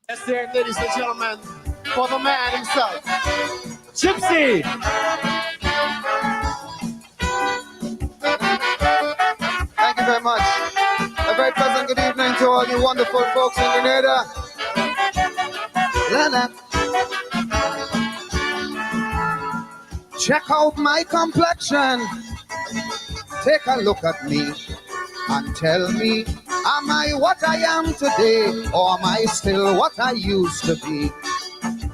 Yes, sir, ladies and gentlemen, for the man himself, Gypsy. Thank you very much. A very pleasant good evening to all you wonderful folks in Grenada. Check out my complexion. Take a look at me and tell me, am I what I am today, or am I still what I used to be?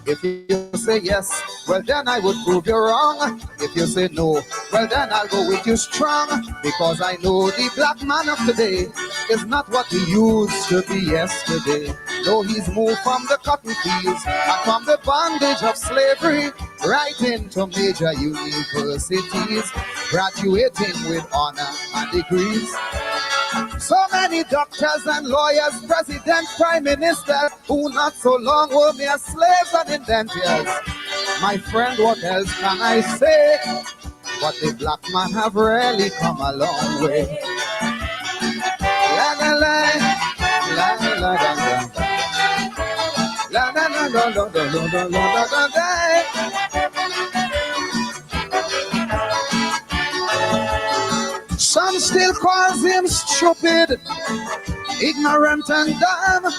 If you say yes, well then I would prove you wrong. If you say no, well then I'll go with you strong. Because I know the black man of today is not what he used to be yesterday. No, he's moved from the cotton fields and from the bondage of slavery right into major universities, graduating with honor and degrees. So many doctors and lawyers, presidents, prime ministers, who not so long were mere slaves and indentures. My friend, what else can I say? But the black man have really come a long way. La la la, la la la la, la la la la la la la la la. Some still calls him stupid, ignorant and dumb,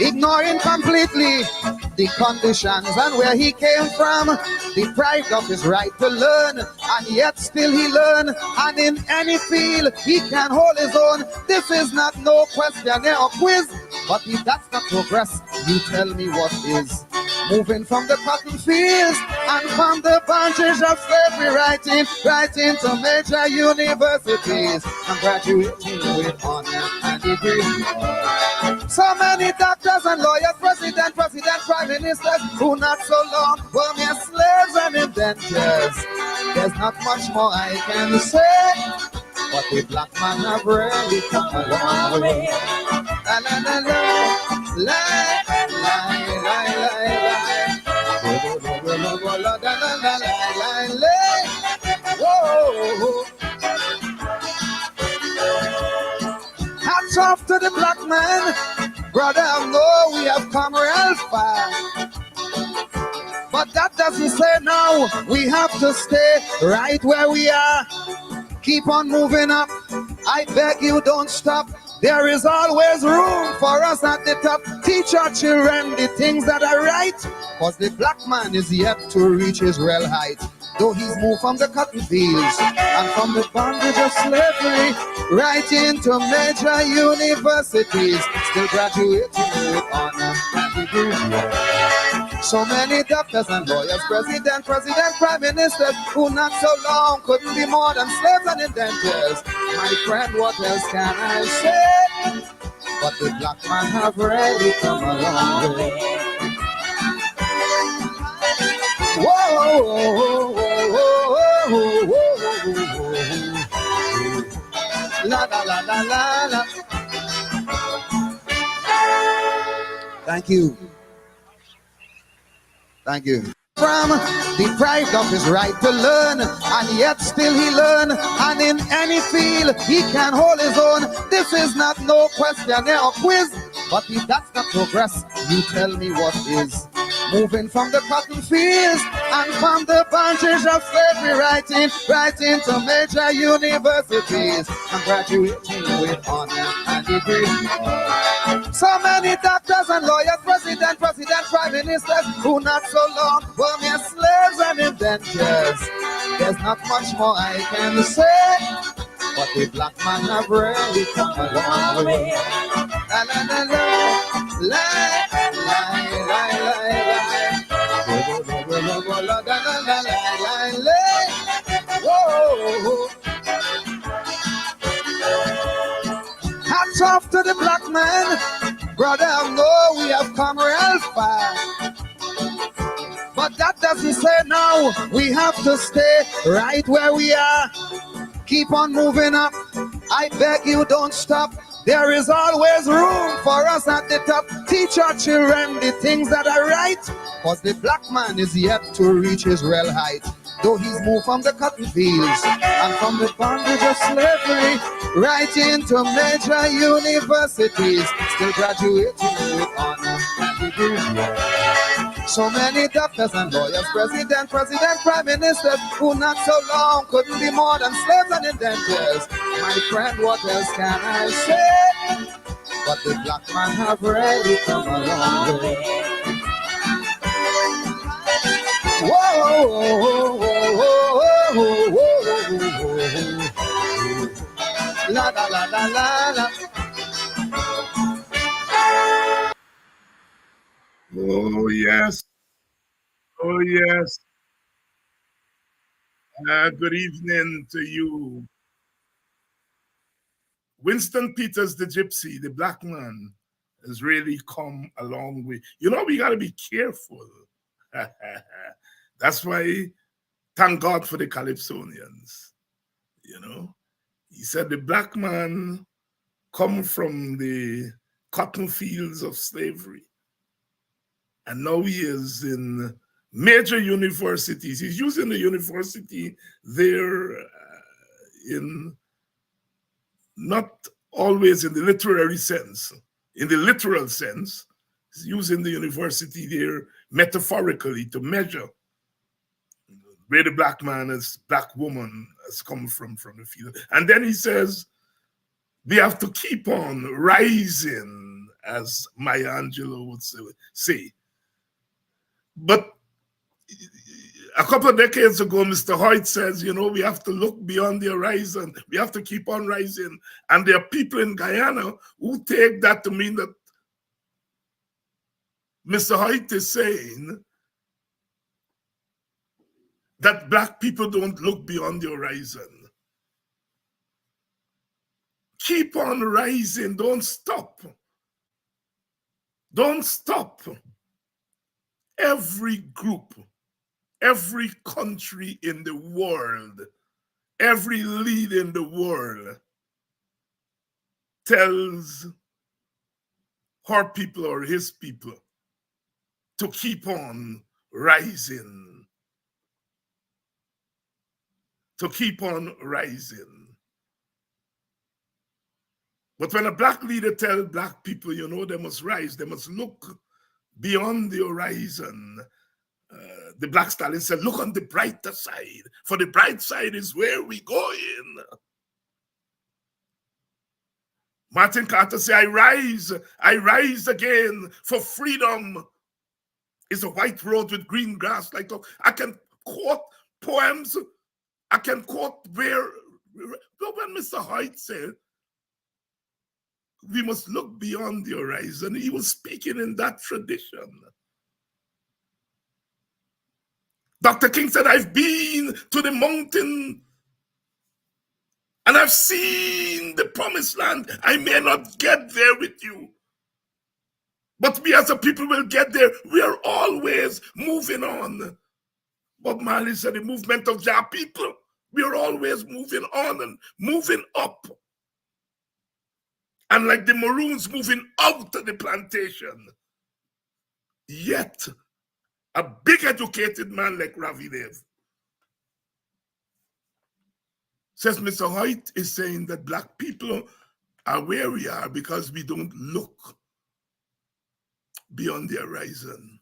ignoring completely the conditions and where he came from, deprived of his right to learn, and yet still he learn, and in any field he can hold his own. This is not no questionnaire or quiz, but if that's not progress, you tell me what is. Moving from the cotton fields and from the bondage of slavery right into major universities and graduating with honor and degrees. So many doctors and lawyers, president, prime ministers, who not so long were mere slaves and indentures. There's not much more I can say, but the black man have really come a long way. La la la la, la la la la la. Hats off to the black man, brother. I know we have come real far, but that doesn't say now we have to stay right where we are. Keep on moving up. I beg you, don't stop. There is always room for us at the top. Teach our children the things that are right, cause the black man is yet to reach his real height. Though he's moved from the cotton fields and from the bondage of slavery right into major universities, still graduating with honor and degrees. So many doctors and lawyers, president, prime ministers, who not so long couldn't be more than slaves and indentures. My friend, what else can I say? But the black man have really come a long way. Whoa, whoa, whoa, whoa, whoa. La la la la la la. Thank you. Thank you. From deprived of his right to learn, and yet still he learn, and in any field he can hold his own. This is not no questionnaire or quiz, but if that's not progress, you tell me what is. Moving from the cotton fields and from the bondage of slavery right into major universities and graduating with honor and degrees. So many doctors and lawyers, president, prime ministers, who not so long were mere slaves and indentures. There's not much more I can say, but the black man have really come a long way. La la la la, la la la la. Whoa. Hats off to the black man, brother. I know we have come real far, but that doesn't say now we have to stay right where we are. Keep on moving up. I beg you, don't stop. There is always room for us at the top. Teach our children the things that are right, cause the black man is yet to reach his real height. Though he's moved from the cotton fields and from the bondage of slavery right into major universities, still graduating with honor and degree. So many doctors and lawyers, president, prime ministers, who not so long couldn't be more than slaves and indentures. My friend, what else can I say? But the black man have really come a long way. Whoa, whoa, whoa, whoa, whoa, whoa. La la la la la la. Oh yes, oh yes. Good evening to you. Winston Peters, the gypsy, the black man, has really come a long way. You know, we got to be careful. That's why, thank God for the Calypsonians. You know, he said the black man come from the cotton fields of slavery. And now he is in major universities. He's using the university there in not always in the literary sense. In the literal sense, he's using the university there metaphorically to measure where the black man as black woman has come from the field. And then he says, we have to keep on rising, as Maya Angelou would say. But a couple of decades ago, Mr. Hoyt says, you know, we have to look beyond the horizon. We have to keep on rising. And there are people in Guyana who take that to mean that Mr. Hoyt is saying that black people don't look beyond the horizon. Keep on rising. Don't stop. Don't stop. Every group, every country in the world, every lead in the world tells her people or his people to keep on rising. To keep on rising. But when a black leader tells black people, you know, they must rise, they must look beyond the horizon. The black stallion said, look on the brighter side, for the bright side is where we going. Martin Carter said, I rise again for freedom. It's a white road with green grass. Like I can quote poems. I can quote when Mr. Hoyt said, we must look beyond the horizon. He was speaking in that tradition. Dr. King said, I've been to the mountain and I've seen the promised land. I may not get there with you, but we as a people will get there. We are always moving on. Bob Marley said, the movement of Jah people, we are always moving on and moving up. And like the Maroons moving out of the plantation. Yet, a big educated man like Ravi says Mr. Hoyt is saying that black people are where we are because we don't look beyond the horizon.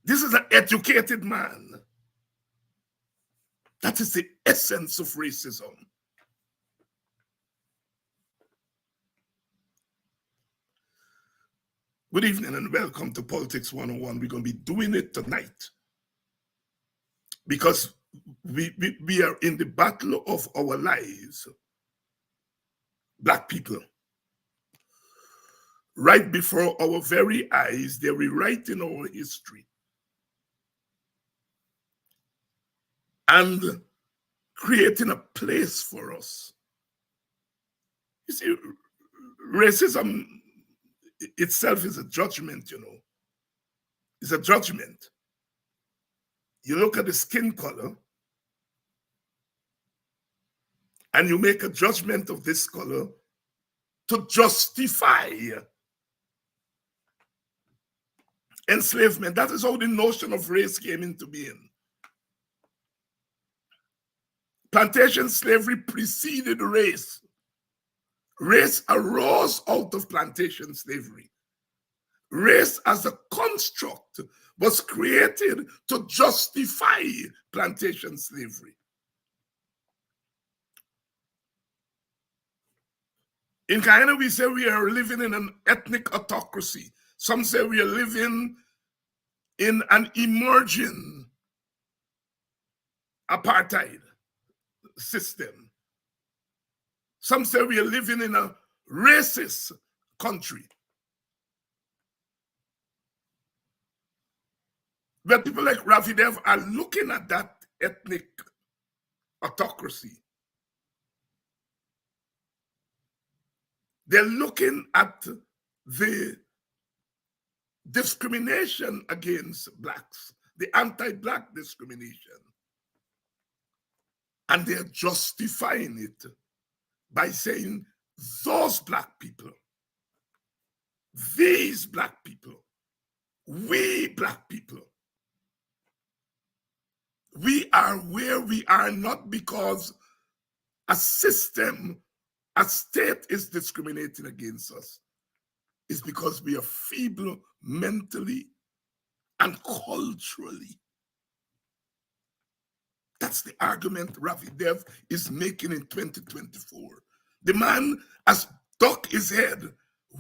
This is an educated man. That is the essence of racism. Good evening and welcome to Politics 101. We're going to be doing it tonight because we are in the battle of our lives. Black people. Right before our very eyes, they're rewriting our history and creating a place for us. You see, racism itself is a judgment, you know. It's a judgment. You look at the skin color and you make a judgment of this color to justify enslavement. That is how the notion of race came into being. Plantation slavery preceded race. Race arose out of plantation slavery. Race as a construct was created to justify plantation slavery. In Guyana, we say we are living in an ethnic autocracy. Some say we are living in an emerging apartheid system. Some say we are living in a racist country. But people like Ravi are looking at that ethnic autocracy. They're looking at the discrimination against blacks, the anti-black discrimination. And they're justifying it by saying those black people, these black people, we black people, we are where we are not because a system, a state is discriminating against us. It's because we are feeble mentally and culturally. That's the argument Ravi Dev is making in 2024. The man has ducked his head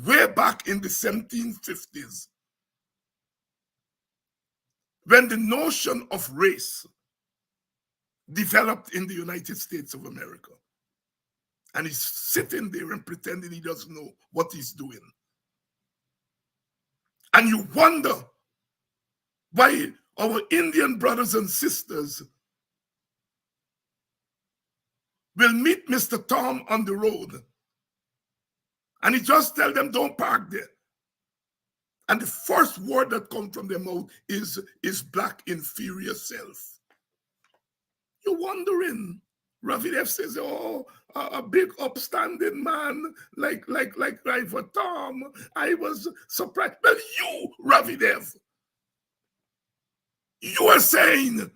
way back in the 1750s when the notion of race developed in the United States of America. And he's sitting there and pretending he doesn't know what he's doing. And you wonder why our Indian brothers and sisters will meet Mr. Tom on the road. And he just tell them, don't park there. And the first word that comes from their mouth is black inferior self. You're wondering. Ravi Dev says, oh, a big upstanding man like Driver Tom. I was surprised. But you, Ravi Dev, you are saying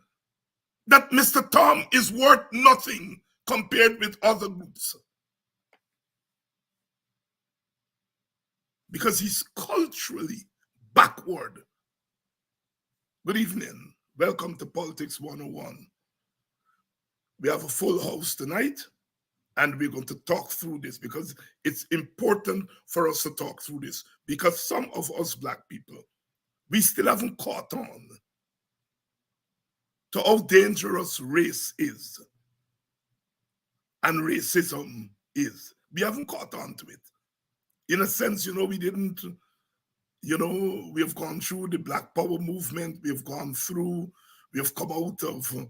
that Mr. Tom is worth nothing compared with other groups. Because he's culturally backward. Good evening. Welcome to Politics 101. We have a full house tonight, and we're going to talk through this because it's important for us to talk through this, because some of us black people, we still haven't caught on to how dangerous race is and racism is. We haven't caught on to it. In a sense, we didn't, we have gone through the Black Power movement, we have come out of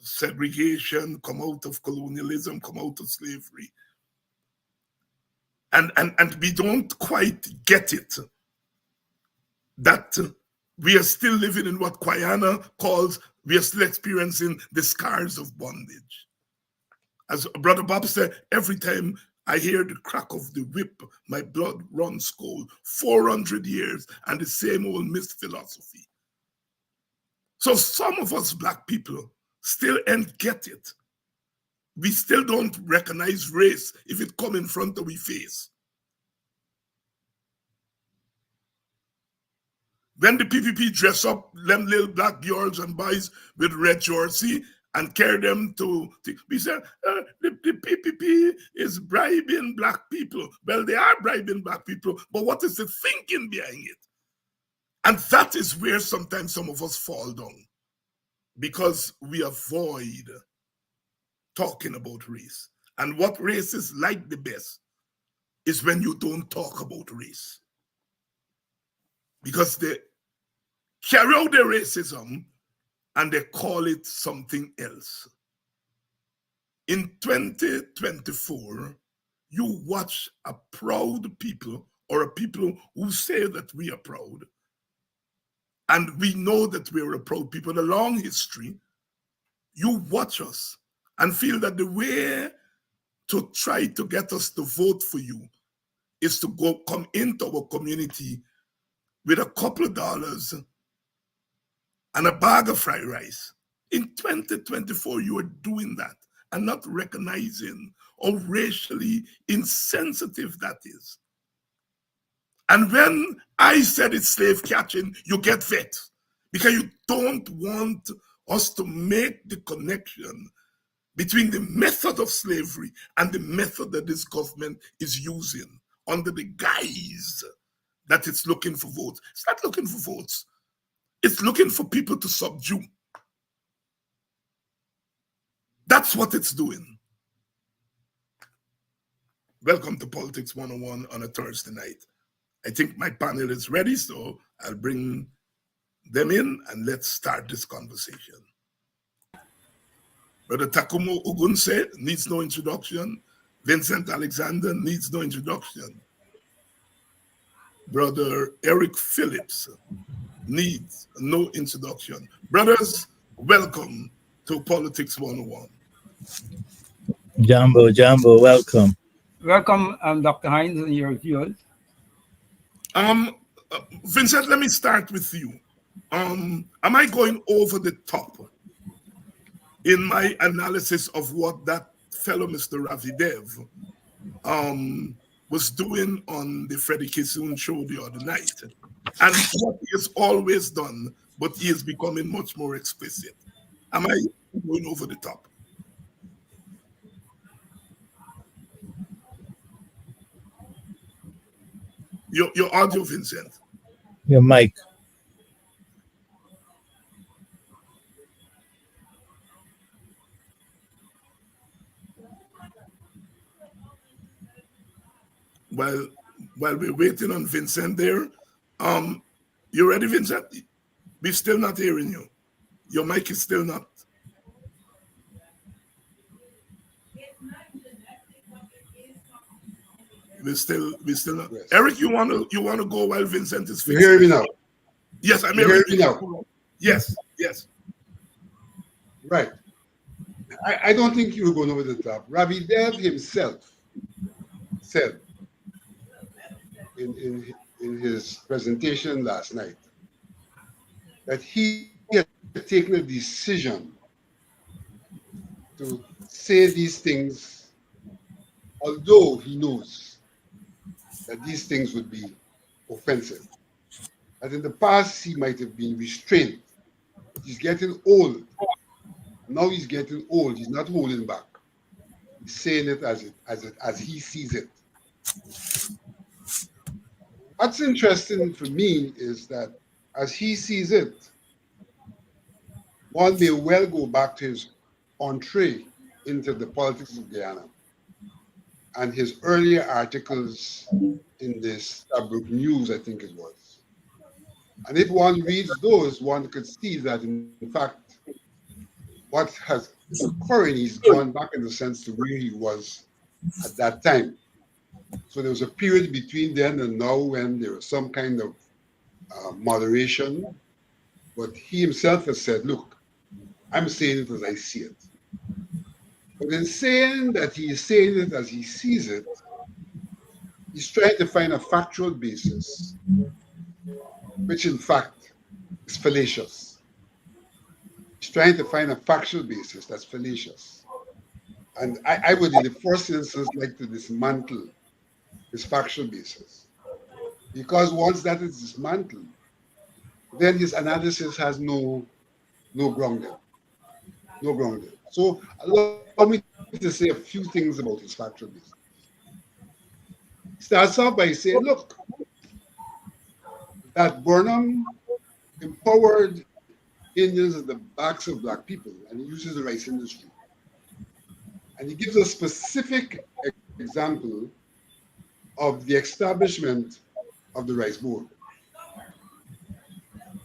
segregation, come out of colonialism, come out of slavery. And we don't quite get it that we are still living in what Guyana calls, we are still experiencing the scars of bondage. As Brother Bob said, every time I hear the crack of the whip, my blood runs cold. 400 years and the same old mist philosophy. So some of us black people still ain't get it. We still don't recognize race if it come in front of we face. When the PPP dress up them little black girls and boys with red jersey and carry them we say, the PPP is bribing black people. Well, they are bribing black people, but what is the thinking behind it? And that is where sometimes some of us fall down, because we avoid talking about race. And what racists like the best is when you don't talk about race, because they carry out their racism and they call it something else. In 2024, you watch a proud people, or a people who say that we are proud, and we know that we are a proud people, a long history. You watch us and feel that the way to try to get us to vote for you is to come into our community with a couple of dollars and a bag of fried rice. In 2024, you are doing that and not recognizing how racially insensitive that is. And when I said it's slave catching, you get vexed because you don't want us to make the connection between the method of slavery and the method that this government is using under the guise that it's looking for votes. It's not looking for votes. It's looking for people to subdue. That's what it's doing. Welcome to Politics 101 on a Thursday night. I think my panel is ready, so I'll bring them in and let's start this conversation. Brother Tacuma Ogunseye needs no introduction. Vincent Alexander needs no introduction. Brother Eric Phillips needs no introduction. Brothers, welcome to Politics 101. Jambo, welcome. Welcome, Dr. Hines, and your viewers. Vincent, let me start with you. Am I going over the top in my analysis of what that fellow Mr. Ravi was doing on the Freddie Kissoon show the other night? And what he has always done, but he is becoming much more explicit. Am I going over the top? Your audio, Vincent. Your mic. While we're waiting on Vincent there, you ready, Vincent? We're still not hearing you. Your mic is still not. We're still not. Yes. Eric, you want to go while Vincent is fixing? You hear me now? Yes, I'm hearing you now. Yes. Right. I don't think you were going over the top. Ravi himself said in his presentation last night that he had taken a decision to say these things, although he knows that these things would be offensive. That in the past he might have been restrained. He's getting old. Now he's getting old. He's not holding back. He's saying it as he sees it. What's interesting for me is that as he sees it, one may well go back to his entree into the politics of Guyana and his earlier articles in this Stabrook News, I think it was. And if one reads those, one could see that, in fact, what has occurred, he's gone back in the sense to where he was at that time. So there was a period between then and now when there was some kind of moderation. But he himself has said, look, I'm saying it as I see it. But in saying that he is saying it as he sees it, he's trying to find a factual basis, which in fact is fallacious. He's trying to find a factual basis that's fallacious. And I would, in the first instance, like to dismantle his factual basis. Because once that is dismantled, then his analysis has no grounding. No grounding. So allow me to say a few things about his factual basis. He starts off by saying, look, that Burnham empowered Indians at the backs of black people, and he uses the rice industry. And he gives a specific example of the establishment of the Rice Board.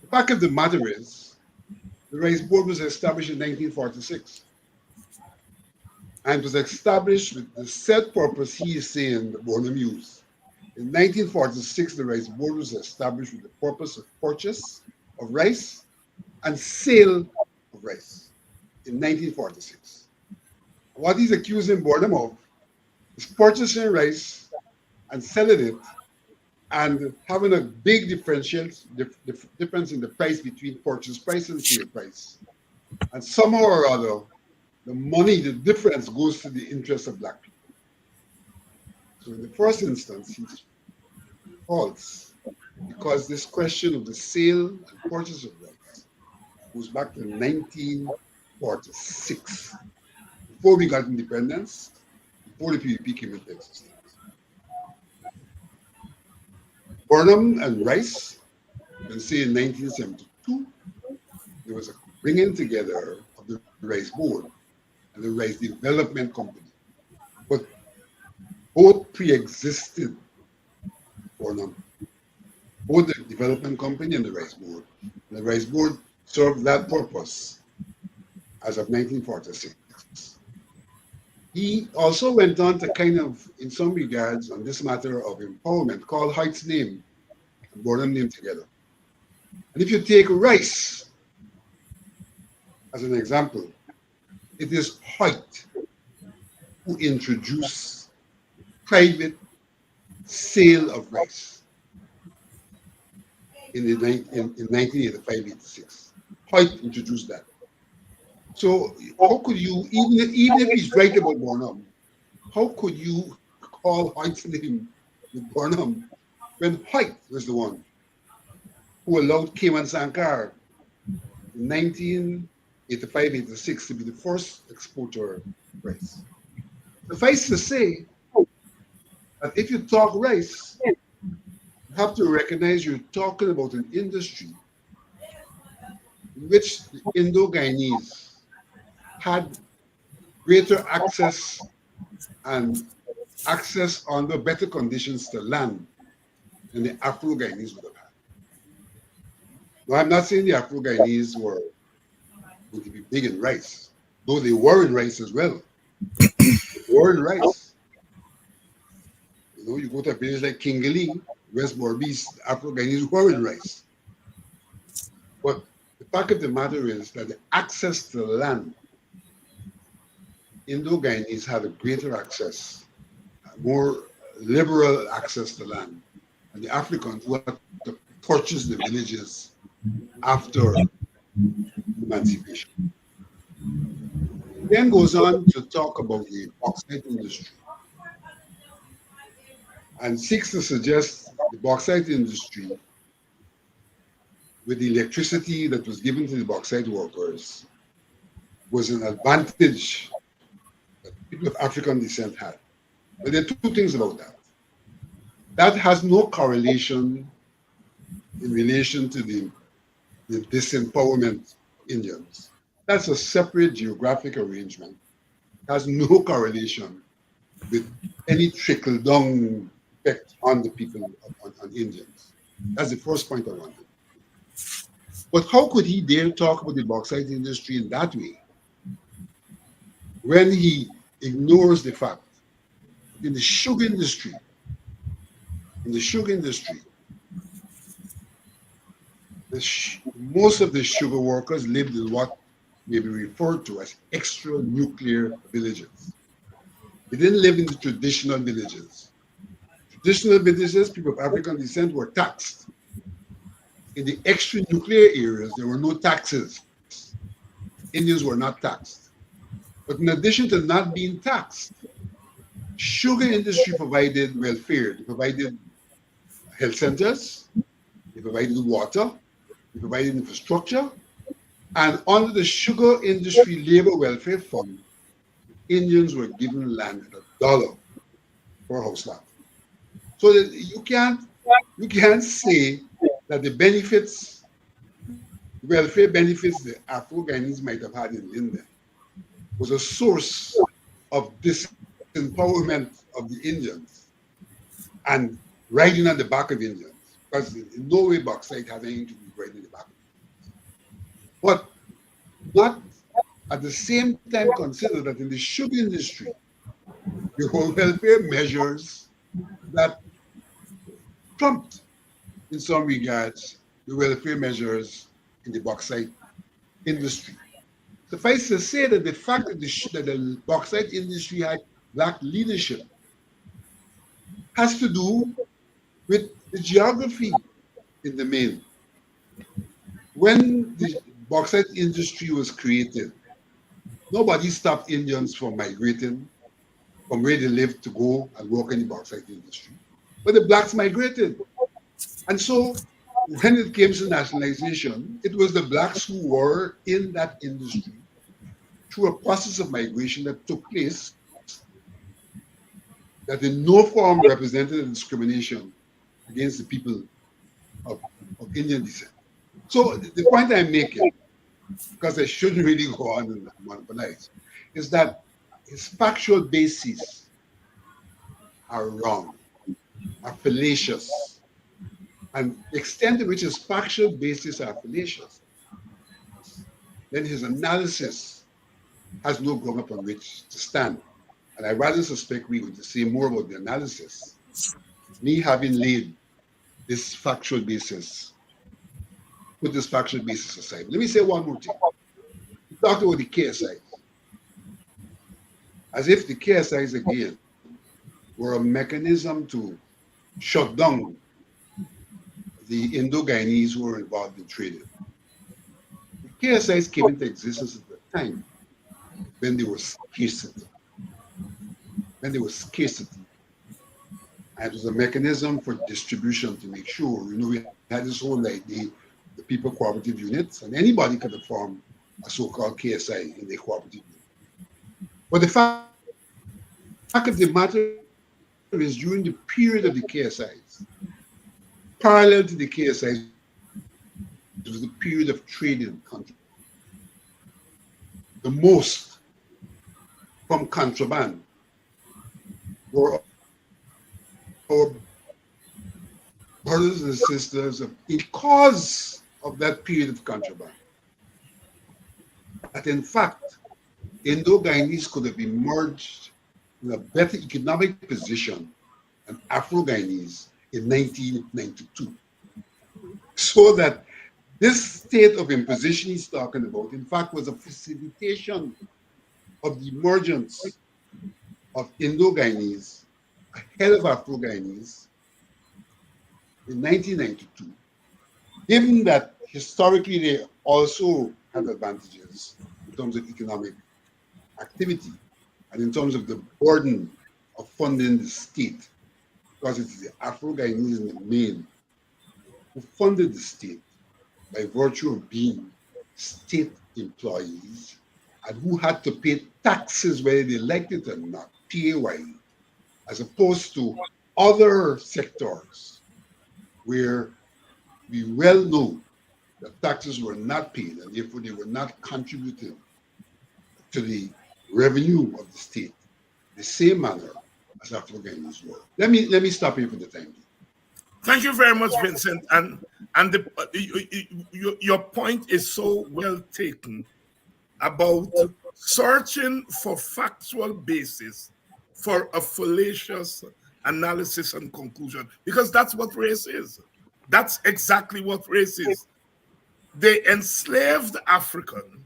The fact of the matter is, the Rice Board was established in 1946. And was established with the set purpose he is saying that Burnham used. In 1946, the Rice Board was established with the purpose of purchase of rice and sale of rice in 1946. What he's accusing Burnham of is purchasing rice and selling it and having a big difference in the price between purchase price and sale price. And somehow or other, the money, the difference goes to the interest of black people. So in the first instance, he's false, because this question of the sale and purchase of rights goes back to 1946, before we got independence, before the PVP came into existence. Burnham and Rice, you can say in 1972, there was a bringing together of the Rice Board and the Rice Development Company. But both pre-existed Burnham, both the Development Company and the Rice Board. And the Rice Board served that purpose as of 1946. He also went on to kind of, in some regards, on this matter of empowerment, call Hoyt's name and Burnham's name together. And if you take Rice as an example, it is Hoyt who introduced private sale of rice in 1985-86. Hoyt introduced that. So how could you, even if he's right about Burnham, how could you call Hoyt's name with Burnham when Hoyt was the one who allowed Cayman Sankar in 1985-86 to be the first exporter of rice? Suffice to say that if you talk rice, you have to recognize you're talking about an industry in which the Indo-Guyanese had greater access and access under better conditions to land than the Afro-Guyanese would have had. Now, I'm not saying the Afro-Guyanese were going to be big in rice, though they were in rice as well. They were in rice. You know, you go to a village like Kingalee, West Berbice, the Afro-Guyanese were in rice. But the fact of the matter is that the access to the land, Indo-Guyanese had a greater access, more liberal access to land, and the Africans who had to purchase the villages after emancipation. He then goes on to talk about the bauxite industry and seeks to suggest the bauxite industry, with the electricity that was given to the bauxite workers, was an advantage that people of African descent had. But there are two things about that. That has no correlation in relation to the disempowerment of Indians. That's a separate geographic arrangement. It has no correlation with any trickle-down effect on the people, on Indians. That's the first point I wanted. But how could he dare talk about the bauxite industry in that way when he ignores the fact that in the sugar industry, most of the sugar workers lived in what may be referred to as extra-nuclear villages. They didn't live in the traditional villages. Traditional villages, people of African descent, were taxed. In the extra-nuclear areas, there were no taxes. Indians were not taxed. But in addition to not being taxed, sugar industry provided welfare. They provided health centers, they provided water, they provided infrastructure, and under the sugar industry labor welfare fund, Indians were given land at $1 per house lot. So that you can't say that the benefits, welfare benefits the Afro-Guyanese might have had in India was a source of disempowerment of the Indians and riding on the back of Indians, because in no way bauxite has anything to do with riding on the back of Indians. But not at the same time consider that in the sugar industry, there were welfare measures that trumped, in some regards, the welfare measures in the bauxite industry. Suffice to say that the fact that the bauxite industry had black leadership has to do with the geography in the main. When the bauxite industry was created, nobody stopped Indians from migrating from where they lived to go and work in the bauxite industry. But the blacks migrated. And so when it came to nationalization, it was the blacks who were in that industry through a process of migration that took place that in no form represented a discrimination against the people of Indian descent. So the point I'm making, because I shouldn't really go on and monopolize, is that his factual bases are wrong, are fallacious. And the extent to which his factual bases are fallacious, then his analysis has no ground upon which to stand. And I rather suspect we're going to say more about the analysis, me having laid this factual basis, put this factual basis aside. Let me say one more thing. We talked about the KSIs, as if the KSIs again were a mechanism to shut down the Indo-Guyanese who were involved in trading. The KSIs came into existence at the time when there was scarcity. And it was a mechanism for distribution to make sure, we had this whole like the people cooperative units, and anybody could have formed a so-called KSI in their cooperative unit. But the fact of the matter is, during the period of the KSIs, parallel to the KSIs, it was the period of trading country. The most from contraband were our brothers and sisters because of that period of contraband. That in fact, Indo-Guyanese could have emerged in a better economic position than Afro-Guyanese in 1992. So that this state of imposition he's talking about, in fact, was a facilitation of the emergence of Indo-Guyanese ahead of Afro-Guyanese in 1992, given that historically they also had advantages in terms of economic activity and in terms of the burden of funding the state, because it is the Afro-Guyanese in the main who funded the state by virtue of being state employees and who had to pay taxes whether they liked it or not, PAYE, as opposed to other sectors where we well know that taxes were not paid and therefore they were not contributing to the revenue of the state the same manner as Afro-Guyanese were. Let me stop here for the time being. Thank you very much, Vincent. And your point is so well taken about searching for factual basis for a fallacious analysis and conclusion, because that's what race is. That's exactly what race is. They enslaved African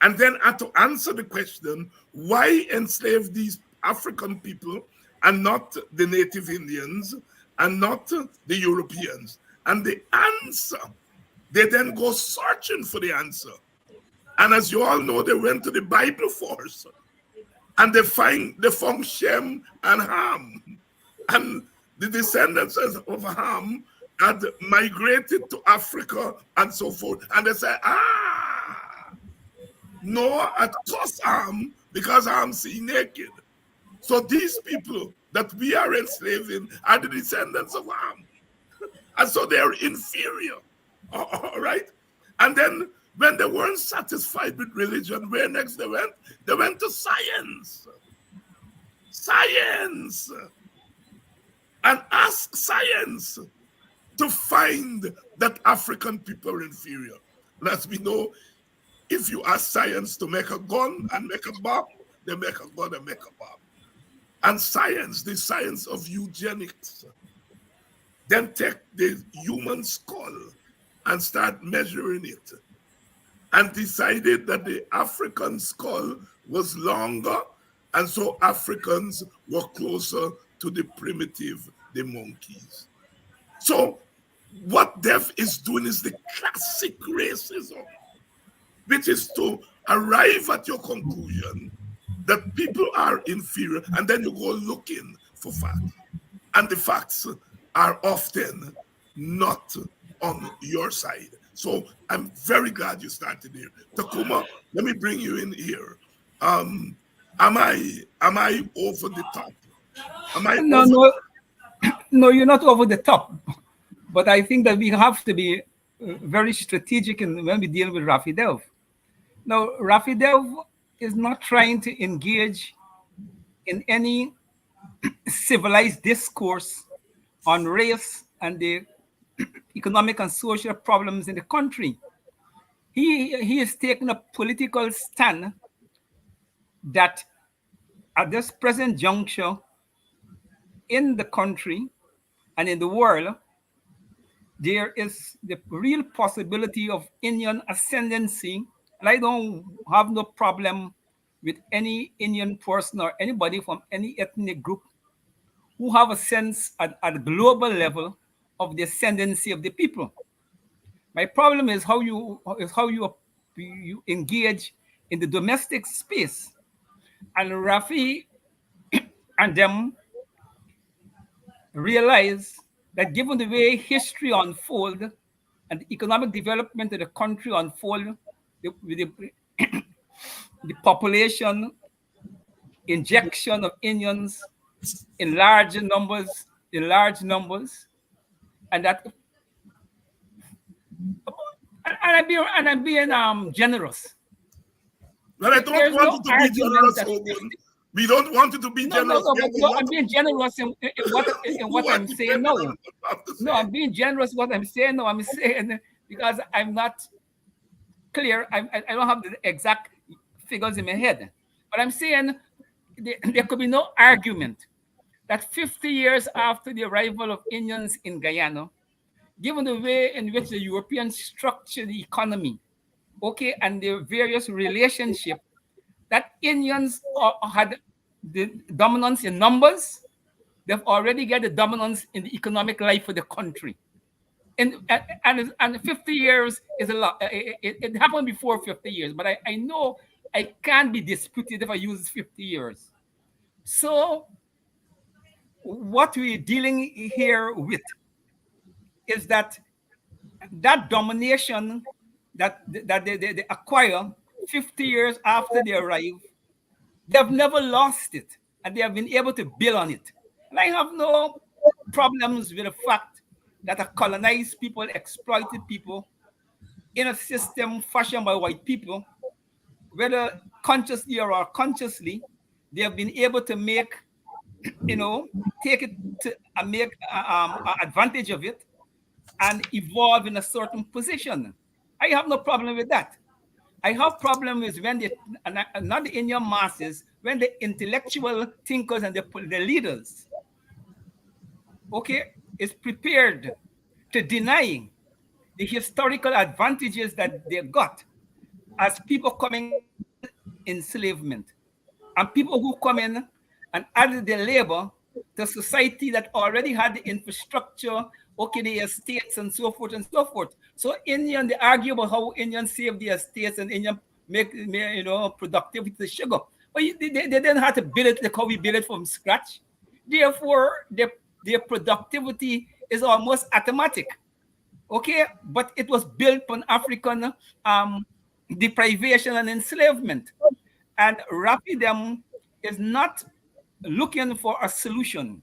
and then had to answer the question, why enslave these African people and not the native Indians and not the Europeans? And the answer, they then go searching for the answer. And as you all know, they went to the Bible first, and they found Shem and Ham. And the descendants of Ham had migrated to Africa and so forth. And they said, Noah had cursed Ham because Ham see naked. So these people that we are enslaving are the descendants of Ham. And so they are inferior. All right? And then when they weren't satisfied with religion, where next they went? They went to science. Science. And ask science to find that African people are inferior. And as we know, if you ask science to make a gun and make a bomb, they make a gun and make a bomb. And science, the science of eugenics, then take the human skull and start measuring it, and decided that the African skull was longer, and so Africans were closer to the primitive, the monkeys. So what Dev is doing is the classic racism, which is to arrive at your conclusion that people are inferior, and then you go looking for facts. And the facts are often not on your side. So I'm very glad you started here. Tacuma, let me bring you in here. Am I over the top? No, you're not over the top. But I think that we have to be very strategic when we deal with Rafi Dev. Now, Rafi Dev is not trying to engage in any civilized discourse on race and the economic and social problems in the country. He is taking a political stand that at this present juncture in the country and in the world, there is the real possibility of Indian ascendancy. And I don't have no problem with any Indian person or anybody from any ethnic group who have a sense at a global level of the ascendancy of the people. My problem is how you engage in the domestic space. And Rafi and them realize that given the way history unfold and the economic development of the country unfold, the population injection of Indians in large numbers, and that, and I'm being generous. But I don't want you to be generous, Ogun. We don't want you to be generous. No, I'm being generous in what I'm saying. No, I'm being generous in what I'm saying. No, I'm saying because I'm not clear. I don't have the exact figures in my head. But I'm saying there could be no argument that 50 years after the arrival of Indians in Guyana, given the way in which the Europeans structured the economy, okay, and the various relationships, that Indians had the dominance in numbers, they've already got the dominance in the economic life of the country. And 50 years is a lot. It happened before 50 years, but I know I can't be disputed if I use 50 years. So what we're dealing here with is that domination that they acquire 50 years after they arrive, they have never lost it, and they have been able to build on it. And I have no problems with the fact that a colonized people, exploited people in a system fashioned by white people, whether consciously or unconsciously, they have been able to make, take it to make advantage of it and evolve in a certain position. I have no problem with that. I have problem with when not the Indian masses, when the intellectual thinkers and the leaders, okay, is prepared to deny the historical advantages that they got as people coming enslavement, and people who come in and added their labor to society that already had the infrastructure, okay, the estates and so forth and so forth. So Indian, they argue about how Indians save the estates and Indian make productivity the sugar. But they didn't have to build it like how we build it from scratch. Therefore, their productivity is almost automatic. Okay, but it was built on African deprivation and enslavement. And Rafi them is not looking for a solution.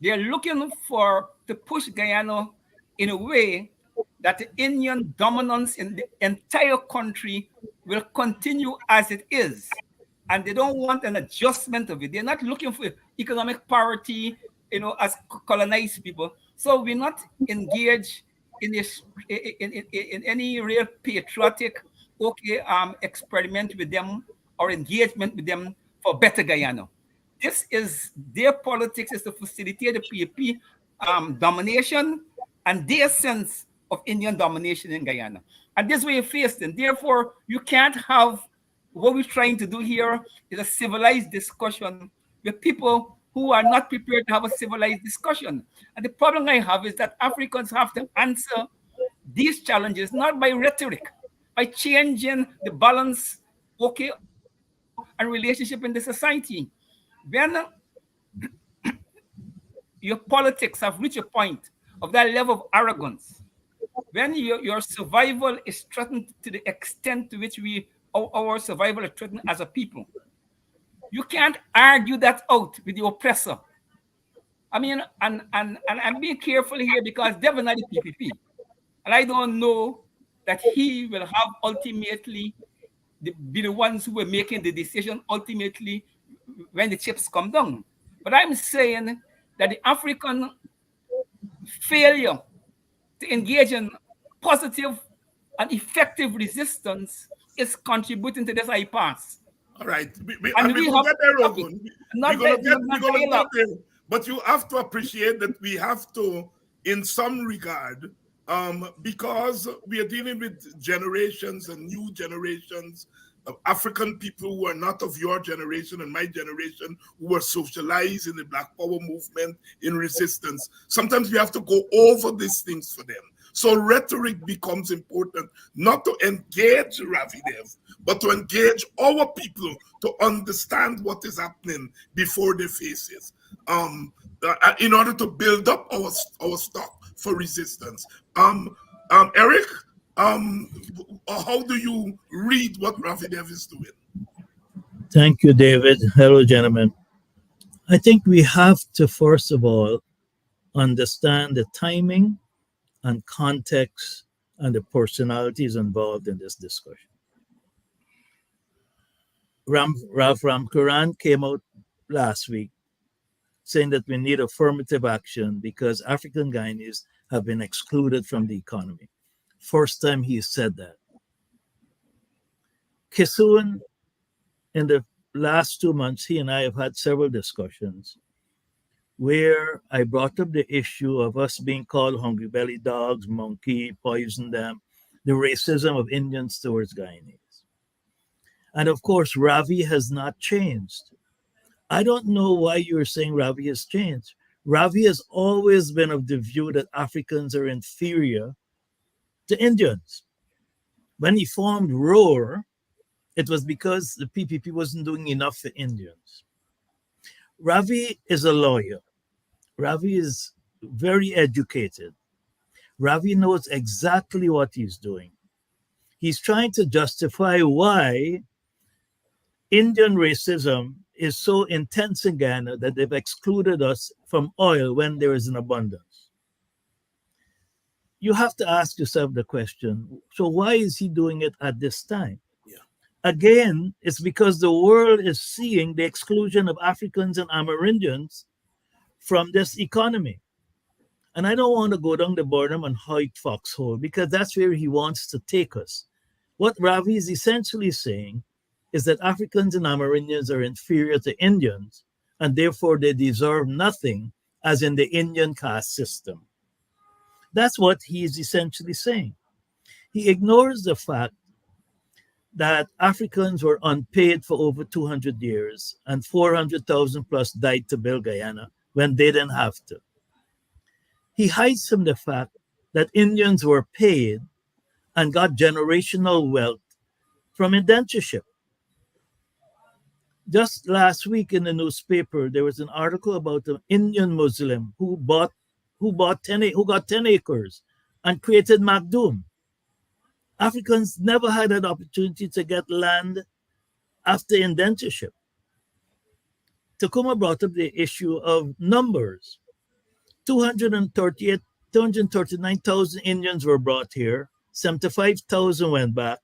They're looking to push Guyana in a way that the Indian dominance in the entire country will continue as it is. And they don't want an adjustment of it. They're not looking for economic parity, as colonized people. So we're not engaged in this in any real patriotic experiment with them or engagement with them for better Guyana. This is their politics, is to facilitate the PAP domination and their sense of Indian domination in Guyana. And this way you face them. Therefore, you can't have what we're trying to do here is a civilized discussion with people who are not prepared to have a civilized discussion. And the problem I have is that Africans have to answer these challenges not by rhetoric, by changing the balance, okay, and relationship in the society. When your politics have reached a point of that level of arrogance, when your survival is threatened to the extent to which our survival is threatened as a people, you can't argue that out with the oppressor. I mean, and I'm being careful here because Devon not the PPP. And I don't know that he will have ultimately be the ones who were making the decision ultimately when the chips come down. But I'm saying that the African failure to engage in positive and effective resistance is contributing to this impasse. All right. And we we will have get there, topic, Ogun. not We're that going to get there. But you have to appreciate that we have to, in some regard, because we are dealing with generations and new generations of African people who are not of your generation and my generation, who were socialized in the Black Power movement in resistance. Sometimes we have to go over these things for them. So rhetoric becomes important, not to engage Ravi Dev, but to engage our people to understand what is happening before their faces, in order to build up our stock for resistance. Eric, how do you read what Ravi Dev is doing? Thank you, David. Hello, gentlemen. I think we have to, first of all, understand the timing and context and the personalities involved in this discussion. Ralph Ramkaran came out last week saying that we need affirmative action because African Guyanese have been excluded from the economy. First time he said that. Kisun, in the last 2 months, he and I have had several discussions where I brought up the issue of us being called hungry belly dogs, monkey, poison them, the racism of Indians towards Guyanese. And of course, Ravi has not changed. I don't know why you're saying Ravi has changed. Ravi has always been of the view that Africans are inferior to Indians. When he formed ROAR, it was because the PPP wasn't doing enough for Indians. Ravi is a lawyer. Ravi is very educated. Ravi knows exactly what he's doing. He's trying to justify why Indian racism is so intense in Guyana that they've excluded us from oil when there is an abundance. You have to ask yourself the question, so why is he doing it at this time? Yeah. Again, it's because the world is seeing the exclusion of Africans and Amerindians from this economy. And I don't want to go down the bottom and hide foxhole because that's where he wants to take us. What Ravi is essentially saying is that Africans and Amerindians are inferior to Indians, and therefore they deserve nothing, as in the Indian caste system. That's what he is essentially saying. He ignores the fact that Africans were unpaid for over 200 years, and 400,000 plus died to build Guyana when they didn't have to. He hides from the fact that Indians were paid and got generational wealth from indentureship. Just last week in the newspaper, there was an article about an Indian Muslim who got 10 acres and created Macdoom. Africans never had an opportunity to get land after indentureship. Tacuma brought up the issue of numbers. 239,000 Indians were brought here, 75,000 went back.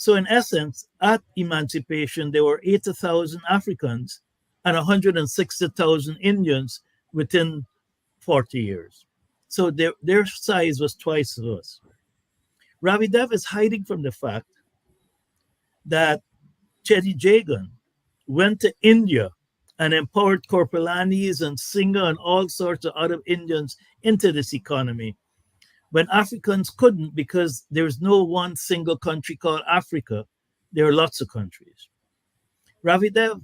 So in essence, at emancipation, there were 80,000 Africans and 160,000 Indians within 40 years. So their size was twice of us. Ravi Dev is hiding from the fact that Chetty Jagan went to India and empowered Korpalanis and Singha and all sorts of other Indians into this economy, when Africans couldn't because there's no one single country called Africa. There are lots of countries. Ravi Dev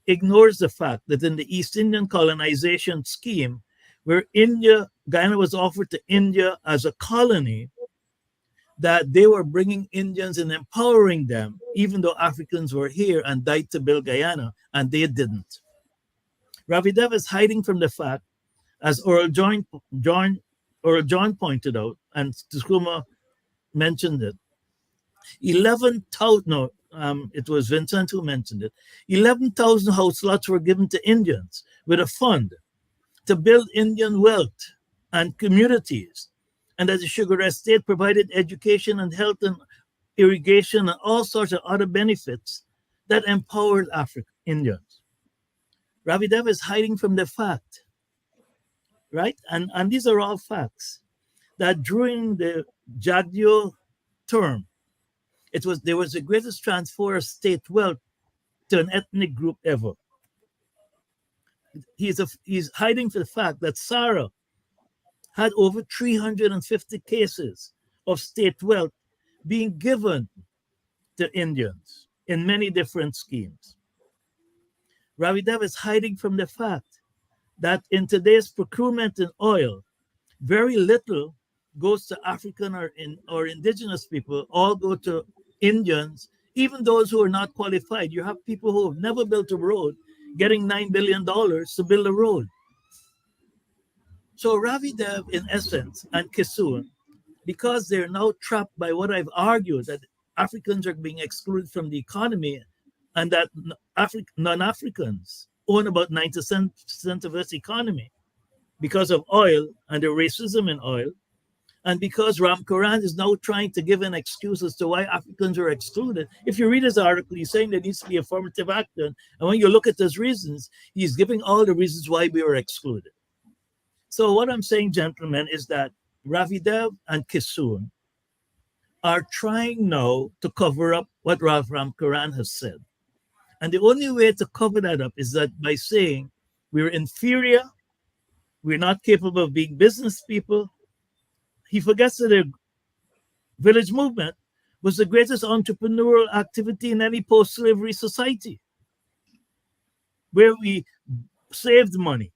ignores the fact that in the East Indian colonization scheme, where Guyana was offered to India as a colony, that they were bringing Indians and empowering them, even though Africans were here and died to build Guyana, and they didn't. Ravi Dev is hiding from the fact, as Earl John pointed out, and Tacuma mentioned it, 11,000, no, it was Vincent who mentioned it, 11,000 house lots were given to Indians with a fund to build Indian wealth and communities. And that the sugar estate provided education and health and irrigation and all sorts of other benefits that empowered Indians. Ravi Dev is hiding from the fact, right? And these are all facts, that during the Jagdeo term, there was the greatest transfer of state wealth to an ethnic group ever. He's hiding from the fact that Sarah had over 350 cases of state wealth being given to Indians in many different schemes. Ravi Dev is hiding from the fact that in today's procurement in oil, very little goes to African or indigenous people, all go to Indians, even those who are not qualified. You have people who have never built a road getting $9 billion to build a road. So Ravi Dev, in essence, and Kissoon, because they're now trapped by what I've argued, that Africans are being excluded from the economy and that non-Africans own about 90% of this economy because of oil and the racism in oil, and because Ram Karan is now trying to give an excuse as to why Africans are excluded. If you read his article, he's saying there needs to be affirmative action. And when you look at those reasons, he's giving all the reasons why we were excluded. So what I'm saying, gentlemen, is that Ravi Dev and Kissoon are trying now to cover up what Ram Karan has said. And the only way to cover that up is that by saying we're inferior, we're not capable of being business people. He forgets that the village movement was the greatest entrepreneurial activity in any post-slavery society, where we saved money,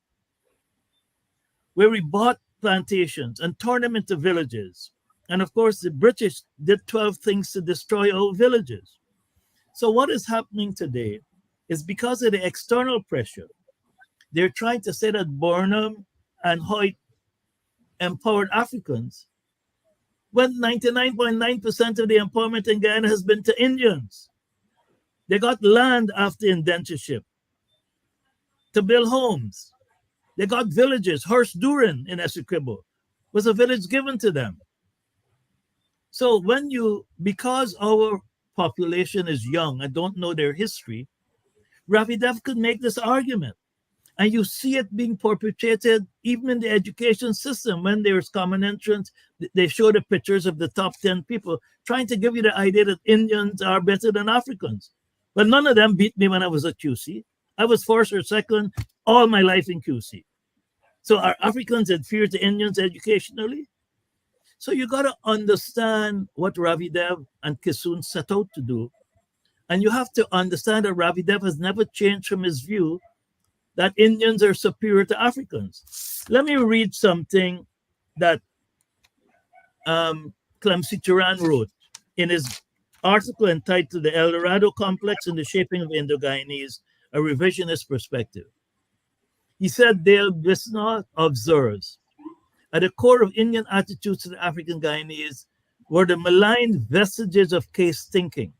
where we bought plantations and turned them into villages. And of course, the British did 12 things to destroy our villages. So what is happening today is because of the external pressure, they're trying to say that Burnham and Hoyt empowered Africans, when 99.9% of the empowerment in Guyana has been to Indians. They got land after indentureship to build homes. They got villages. Hurst Durin in Essequibo was a village given to them. So because our population is young and don't know their history, Ravi Dev could make this argument. And you see it being perpetrated even in the education system. When there's common entrance, they show the pictures of the top 10 people trying to give you the idea that Indians are better than Africans. But none of them beat me when I was at QC. I was first or second all my life in QC. So are Africans inferior to Indians educationally? So you got to understand what Ravi Dev and Kissoon set out to do. And you have to understand that Ravi Dev has never changed from his view that Indians are superior to Africans. Let me read something that Clemcy Turan wrote in his article entitled The El Dorado Complex and the Shaping of Indo-Guyanese, a Revisionist Perspective. He said, Dale Bisnaugh observes, at the core of Indian attitudes to the African Guyanese were the malign vestiges of caste thinking.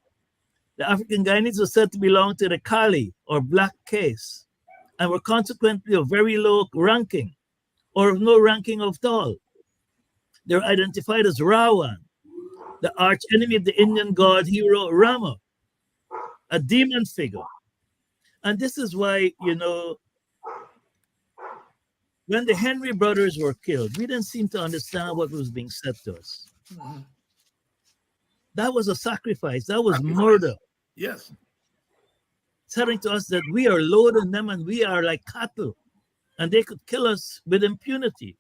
The African Guyanese were said to belong to the Kali or black caste, and were consequently of very low ranking, or of no ranking at all. They're identified as Rawan, the arch enemy of the Indian god hero Rama, a demon figure. And this is why, when the Henry brothers were killed, we didn't seem to understand what was being said to us. Mhm. That was a sacrifice. That was murder. Yes. Telling to us that we are lower than them and we are like cattle and they could kill us with impunity.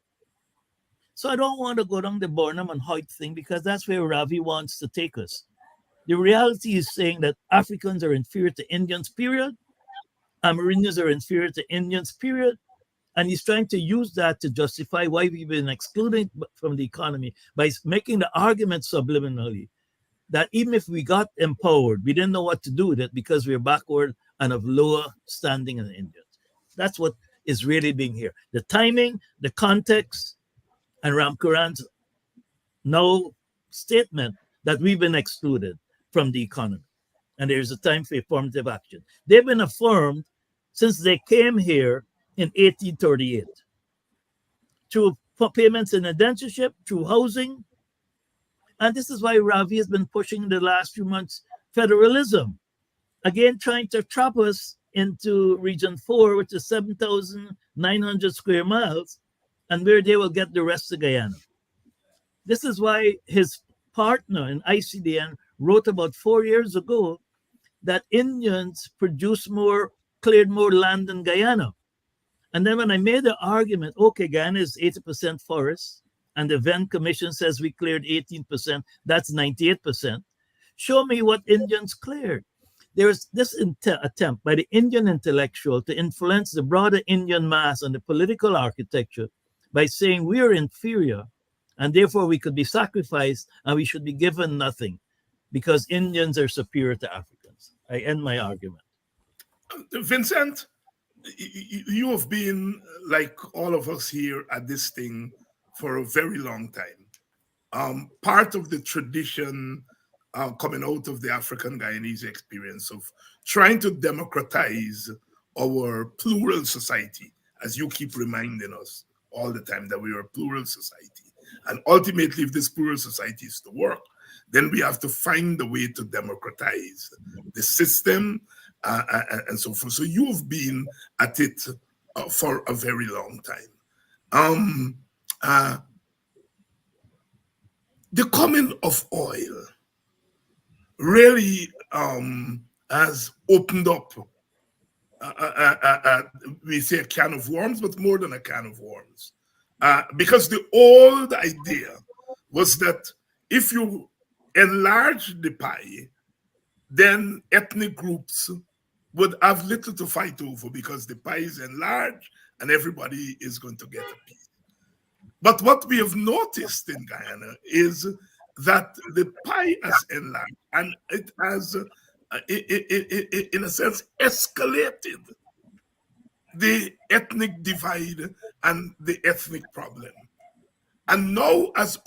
So I don't want to go down the Burnham and Hoyt thing because that's where Ravi wants to take us. The reality is saying that Africans are inferior to Indians, period. Amerindians are inferior to Indians, period. And he's trying to use that to justify why we've been excluded from the economy by making the argument subliminally that even if we got empowered, we didn't know what to do with it because we're backward and of lower standing than Indians. That's what is really being here. The timing, the context, and Ramcharan's no statement that we've been excluded from the economy. And there's a time for affirmative action. They've been affirmed since they came here in 1838 through payments in indentureship, through housing. And this is why Ravi has been pushing in the last few months federalism. Again, trying to trap us into Region 4, which is 7,900 square miles, and where they will get the rest of Guyana. This is why his partner in ICDN wrote about 4 years ago that Indians cleared more land than Guyana. And then when I made the argument, okay, Guyana is 80% forest, and the Venn Commission says we cleared 18%, that's 98%. Show me what Indians cleared. There is this attempt by the Indian intellectual to influence the broader Indian mass and the political architecture by saying we are inferior, and therefore we could be sacrificed and we should be given nothing because Indians are superior to Africans. I end my argument. Vincent, you have been, like all of us here at this thing, for a very long time. Part of the tradition coming out of the African Guyanese experience of trying to democratize our plural society, as you keep reminding us all the time that we are a plural society. And ultimately, if this plural society is to work, then we have to find a way to democratize the system and so forth. So you've been at it for a very long time. The coming of oil really has opened up, we say a can of worms, but more than a can of worms. Because the old idea was that if you enlarge the pie, then ethnic groups would have little to fight over because the pie is enlarged and everybody is going to get a piece. But what we have noticed in Guyana is that the pie has enlarged and it has, in a sense, escalated the ethnic divide and the ethnic problem. And now, as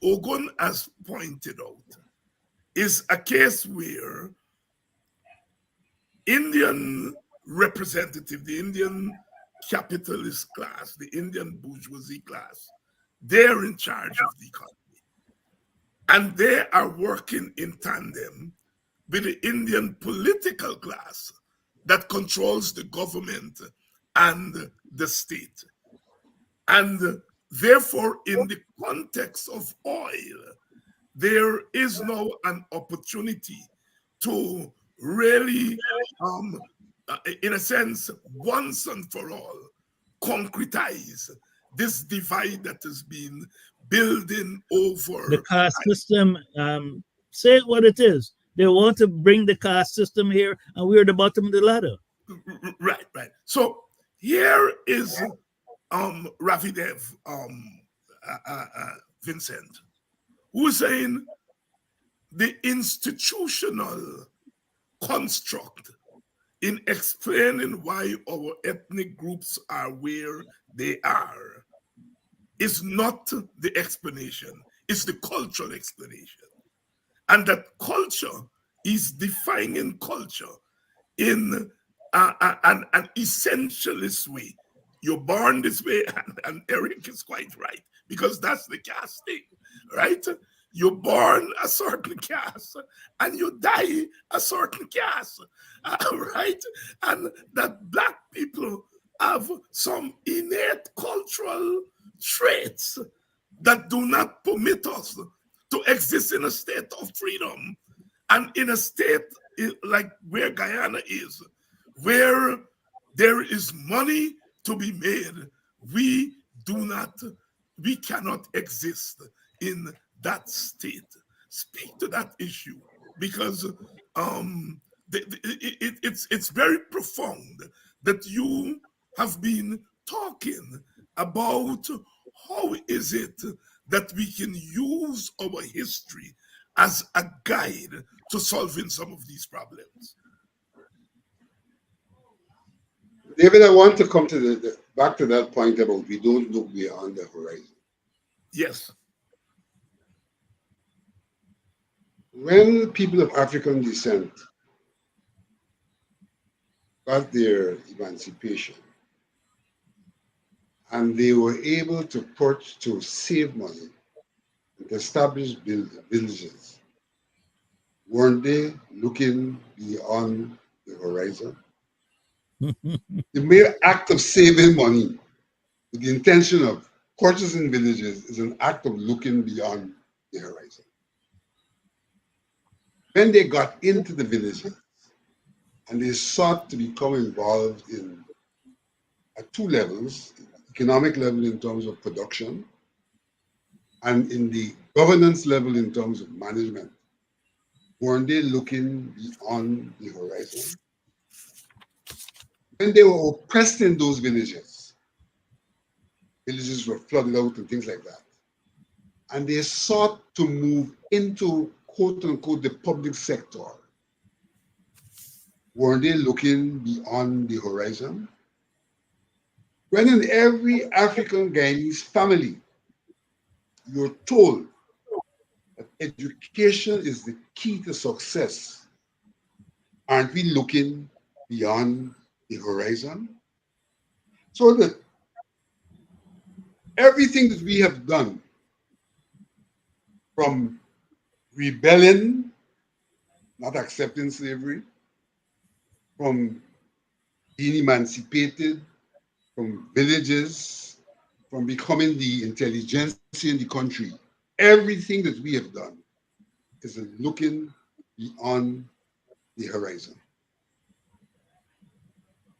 Ogun has pointed out, is a case where Indian representative, the Indian capitalist class, the Indian bourgeoisie class, they're in charge of the economy. And they are working in tandem with the Indian political class that controls the government and the state. And therefore, in the context of oil, there is now an opportunity to really, in a sense, once and for all, concretize this divide that has been building over the caste system. Say it what it is. They want to bring the caste system here, and we're at the bottom of the ladder. Right. So here is Ravi Dev, Vincent, who's saying the institutional construct in explaining why our ethnic groups are where they are is not the explanation, it's the cultural explanation. And that culture is defining culture in an essentialist way. You're born this way, and Eric is quite right, because that's the caste thing, right? You're born a certain caste, and you die a certain caste, right? And that Black people have some innate cultural traits that do not permit us to exist in a state of freedom, and in a state like where Guyana is, where there is money to be made, we cannot exist in that state. Speak to that issue, because it's very profound that you have been talking about how is it that we can use our history as a guide to solving some of these problems. David, I want to come to back to that point about we don't look beyond the horizon. Yes. When people of African descent got their emancipation and they were able to save money and establish villages, weren't they looking beyond the horizon? The mere act of saving money with the intention of purchasing villages is an act of looking beyond the horizon. When they got into the villages and they sought to become involved in at two levels, economic level in terms of production and in the governance level in terms of management, weren't they looking beyond the horizon? When they were oppressed in those villages were flooded out and things like that, and they sought to move into quote unquote the public sector, weren't they looking beyond the horizon? When in every African Guyanese family, you're told that education is the key to success, aren't we looking beyond the horizon? So that everything that we have done, from rebellion, not accepting slavery, from being emancipated, from villages, from becoming the intelligentsia in the country, everything that we have done is looking beyond the horizon.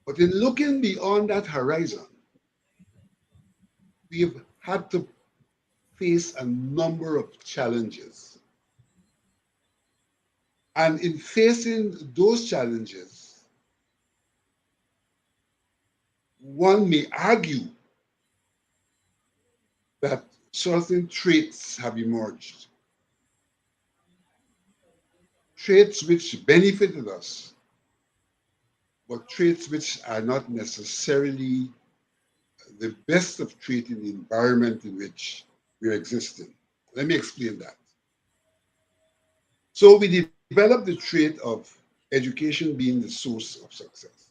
But in looking beyond that horizon, we have had to face a number of challenges. And in facing those challenges, one may argue that certain traits have emerged. Traits which benefited us, but traits which are not necessarily the best of traits in the environment in which we're existing. Let me explain that. So we developed the trait of education being the source of success,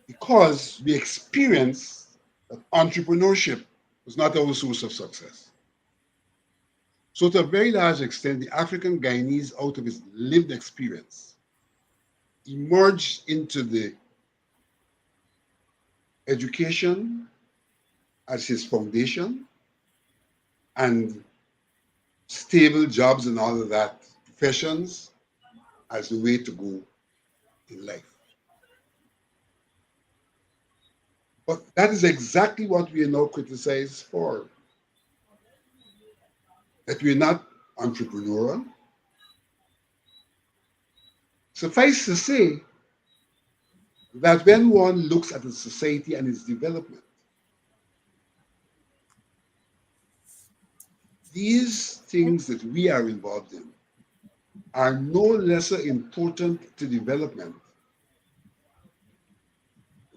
because we experienced that entrepreneurship was not our source of success. So to a very large extent, the African Guyanese, out of his lived experience, emerged into the education as his foundation and stable jobs and all of that, professions as the way to go in life. But that is exactly what we are now criticized for. That we're not entrepreneurial. Suffice to say that when one looks at a society and its development, these things that we are involved in are no lesser important to development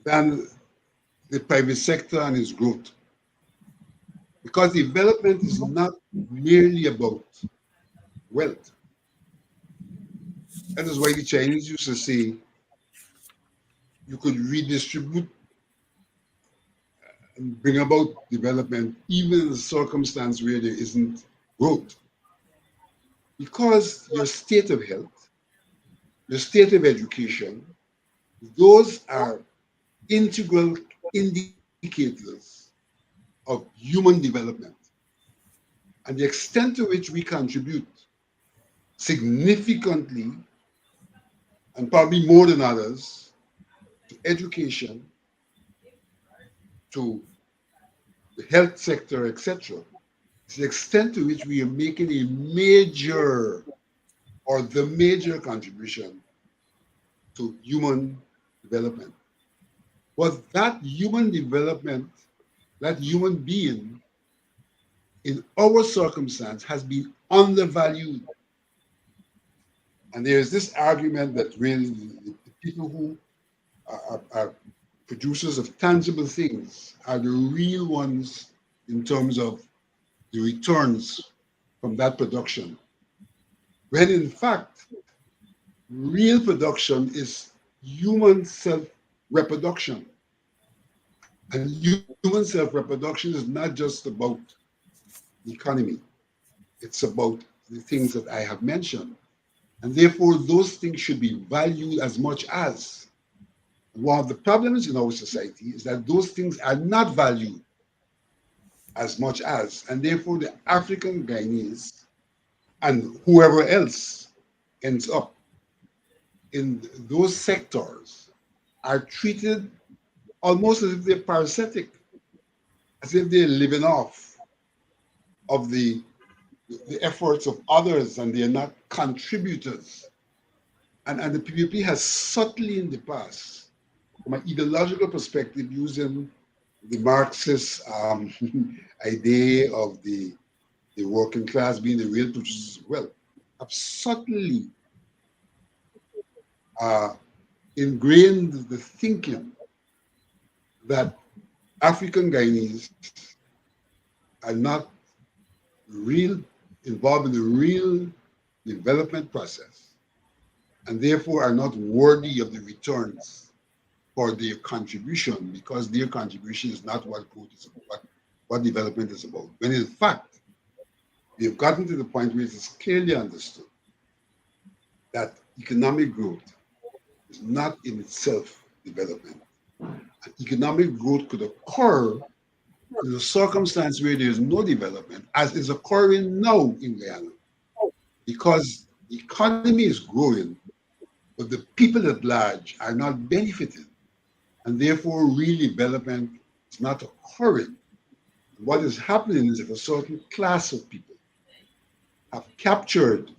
than the private sector and its growth. Because development is not merely about wealth. That is why the Chinese used to say you could redistribute and bring about development even in a circumstance where there isn't growth. Because your state of health, your state of education, those are integral indicators of human development. And the extent to which we contribute significantly, and probably more than others, to education, to the health sector, etc., is the extent to which we are making a major or the major contribution to human development. But that human development, that human being, in our circumstance, has been undervalued. And there is this argument that really the people who are producers of tangible things are the real ones in terms of the returns from that production. When in fact, real production is human self-reproduction. And human self-reproduction is not just about the economy. It's about the things that I have mentioned. And therefore, those things should be valued as much as. One of the problems in our society is that those things are not valued as much as. And therefore, the African Guyanese and whoever else ends up in those sectors are treated almost as if they're parasitic, as if they're living off of the efforts of others and they're not contributors. And the PPP has subtly in the past, from an ideological perspective, using the Marxist idea of the working class being the real producers of wealth, have subtly ingrained the thinking that African Guyanese are not real involved in the real development process and therefore are not worthy of the returns for their contribution, because their contribution is not what growth is about, what development is about. When in fact, we have gotten to the point where it is clearly understood that economic growth is not in itself development. And economic growth could occur in a circumstance where there is no development, as is occurring now in Guyana, because the economy is growing, but the people at large are not benefiting, and therefore real development is not occurring. What is happening is that a certain class of people have captured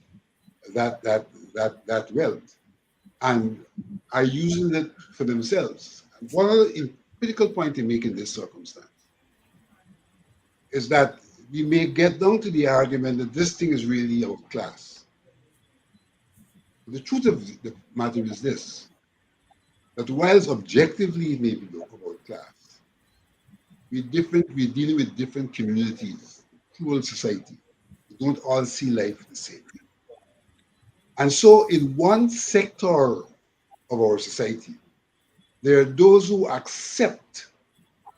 that wealth and are using it for themselves. And one other critical point to make in this circumstance is that we may get down to the argument that this thing is really our class. The truth of the matter is this, that whilst objectively it may be about class, we're dealing with different communities, plural society. We don't all see life the same. And so in one sector of our society, there are those who accept,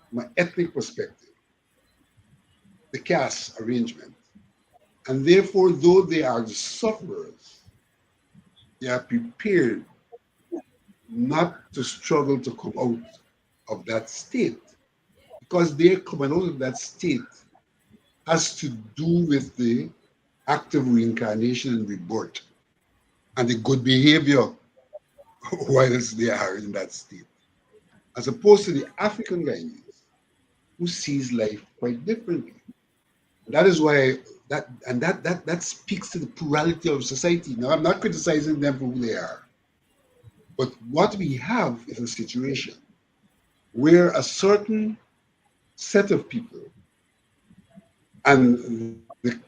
from an ethnic perspective, the caste arrangement. And therefore, though they are the sufferers, they are prepared not to struggle to come out of that state, because their coming out of that state has to do with the act of reincarnation and rebirth and the good behavior whilst they are in that state, as opposed to the African Guyanese who sees life quite differently. And that is why that speaks to the plurality of society. Now, I'm not criticizing them for who they are, but what we have is a situation where a certain set of people and the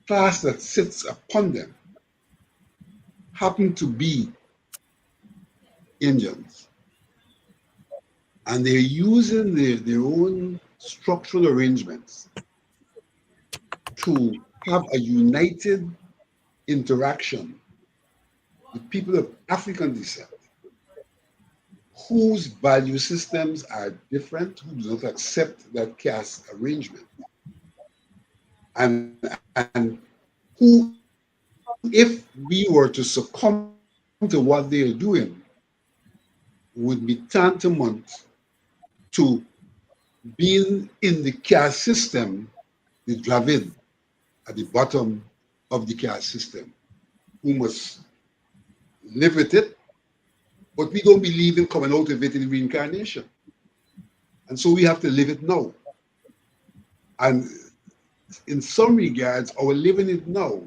class that sits upon them happen to be Indians. And they're using their own structural arrangements to have a united interaction with people of African descent whose value systems are different, who do not accept that caste arrangement. And who, if we were to succumb to what they are doing, would be tantamount to being in the caste system, the Dravid at the bottom of the caste system, who must live with it, but we don't believe in coming out of it in reincarnation. And so we have to live it now. And in some regards, our living it now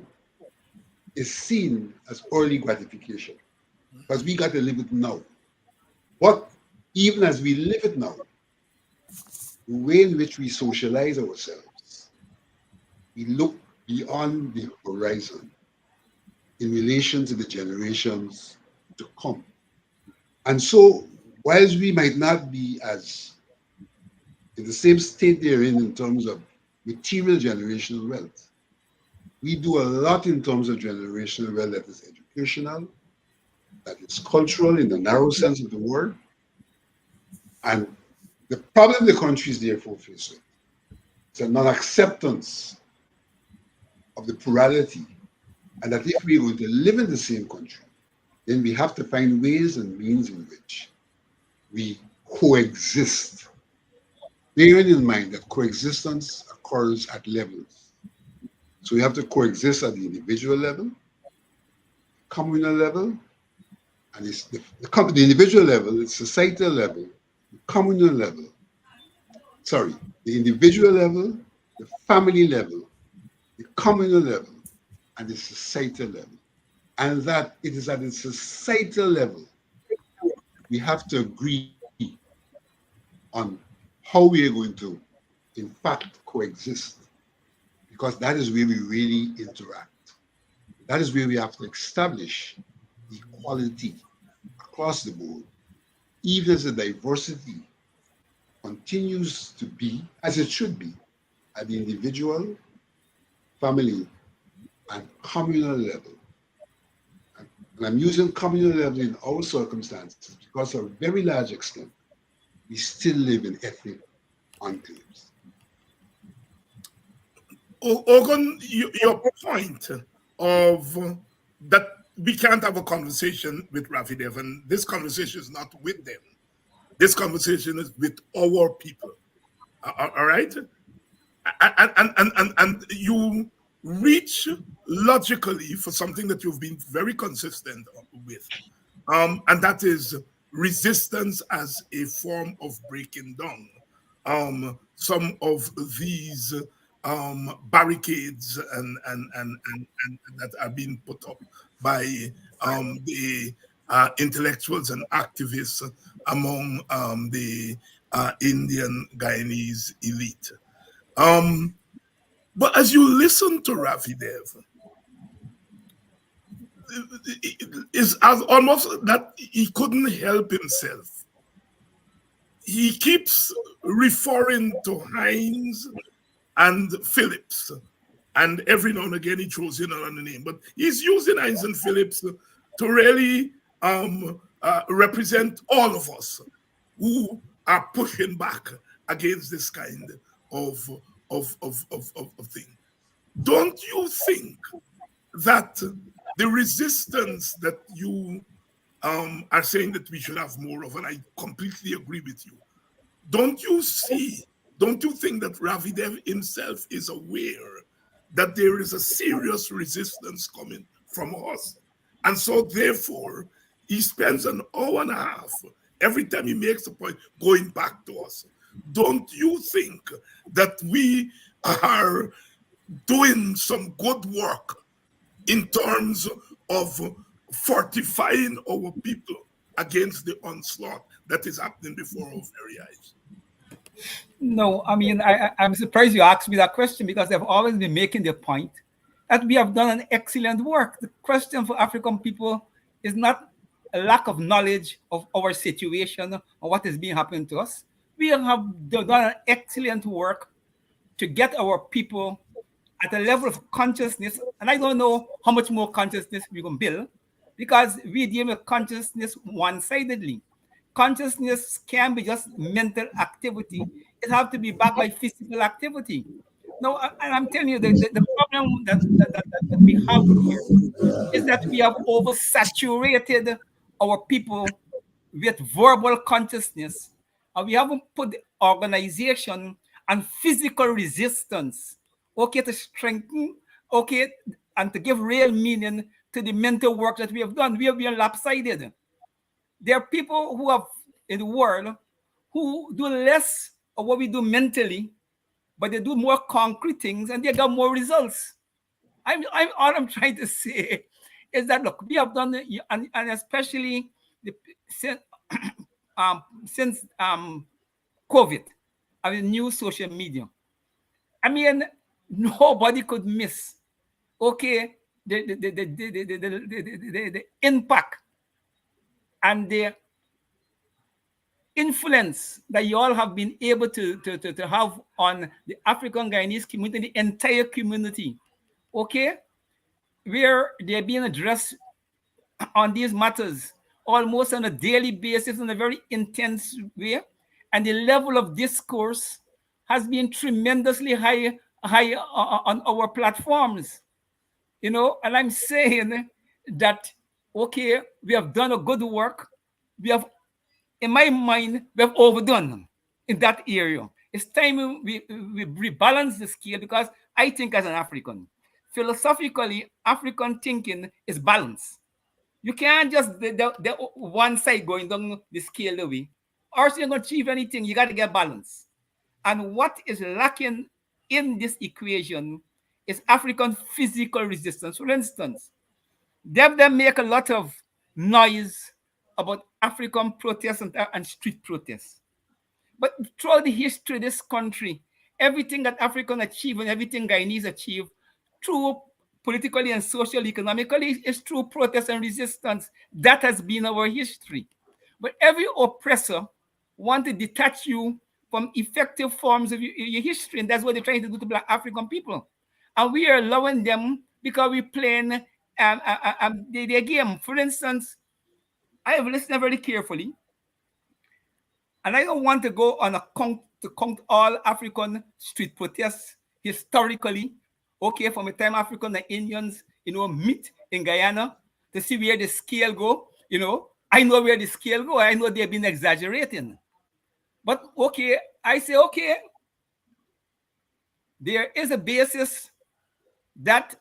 is seen as early gratification because we got to live it now. But even as we live it now, the way in which we socialize ourselves, we look beyond the horizon in relation to the generations to come. And so, whilst we might not be as in the same state they're in terms of material generational wealth, we do a lot in terms of generational wealth that is educational, that is cultural in the narrow sense of the word. And the problem the country is therefore faced with is a non-acceptance of the plurality, and that if we're going to live in the same country, then we have to find ways and means in which we coexist, bearing in mind that coexistence occurs at levels. So we have to coexist at the individual level, communal level, and it's the individual level, the societal level, the communal level, the individual level, the family level, the communal level, and the societal level. And that it is at the societal level we have to agree on how we are going to, in fact, coexist, because that is where we really interact. That is where we have to establish equality across the board, even as the diversity continues to be, as it should be, at the individual, family, and communal level. And I'm using communal level in our circumstances because to a very large extent, we still live in ethnic enclaves. Ogun, your point of that we can't have a conversation with Ravi Dev, and this conversation is not with them. This conversation is with our people. All right? And you reach logically for something that you've been very consistent with, and that is resistance as a form of breaking down some of these barricades and that are being put up by the intellectuals and activists among the Indian Guyanese elite. But as you listen to Ravi Dev, it's almost that he couldn't help himself. He keeps referring to Hinds and Phillips, and every now and again he throws in another name. But he's using Hinds and Phillips to really represent all of us who are pushing back against this kind of thing. Don't you think that the resistance that you are saying that we should have more of, and I completely agree with you, don't you think that Ravi Dev himself is aware that there is a serious resistance coming from us? And so therefore, he spends an hour and a half every time he makes a point going back to us. Don't you think that we are doing some good work in terms of fortifying our people against the onslaught that is happening before our very eyes? No, I mean, I'm surprised you asked me that question, because I've always been making the point that we have done an excellent work. The question for African people is not a lack of knowledge of our situation or what is being happening to us. We have done an excellent work to get our people at a level of consciousness, and I don't know how much more consciousness we can build, because we deal with consciousness one-sidedly. Consciousness can be just mental activity. It has to be backed by physical activity. No, and I'm telling you, the problem that we have here is that we have oversaturated our people with verbal consciousness, and we haven't put the organization and physical resistance, okay, to strengthen, okay, and to give real meaning to the mental work that we have done. We have been lopsided. There are people who have in the world who do less of what we do mentally, but they do more concrete things and they got more results. all I'm trying to say is that look, we have done, and especially since COVID, I mean, new social media. I mean, nobody could miss, okay, the impact and the influence that you all have been able to have on the African Guyanese community, the entire community, okay, where they're being addressed on these matters almost on a daily basis in a very intense way. And the level of discourse has been tremendously high on our platforms. You know, and I'm saying that, okay, we have done a good work. We have, in my mind, we have overdone in that area. It's time we rebalance the scale, because I think as an African, philosophically, African thinking is balance. You can't just the one side going down the scale the way, or so you're going to achieve anything. You got to get balance. And what is lacking in this equation is African physical resistance. For instance, they make a lot of noise about African protests and street protests. But throughout the history of this country, everything that African achieve and everything Guyanese achieve through politically and socially, economically, is through protest and resistance. That has been our history. But every oppressor wants to detach you from effective forms of your history, and that's what they're trying to do to Black African people. And we are allowing them because we're playing their game. For instance, I have listened very carefully, and I don't want to go on a count all African street protests historically, okay, from the time African and Indians, meet in Guyana, to see where the scale go. I know where the scale go. I know they've been exaggerating. But okay, I say, okay, there is a basis that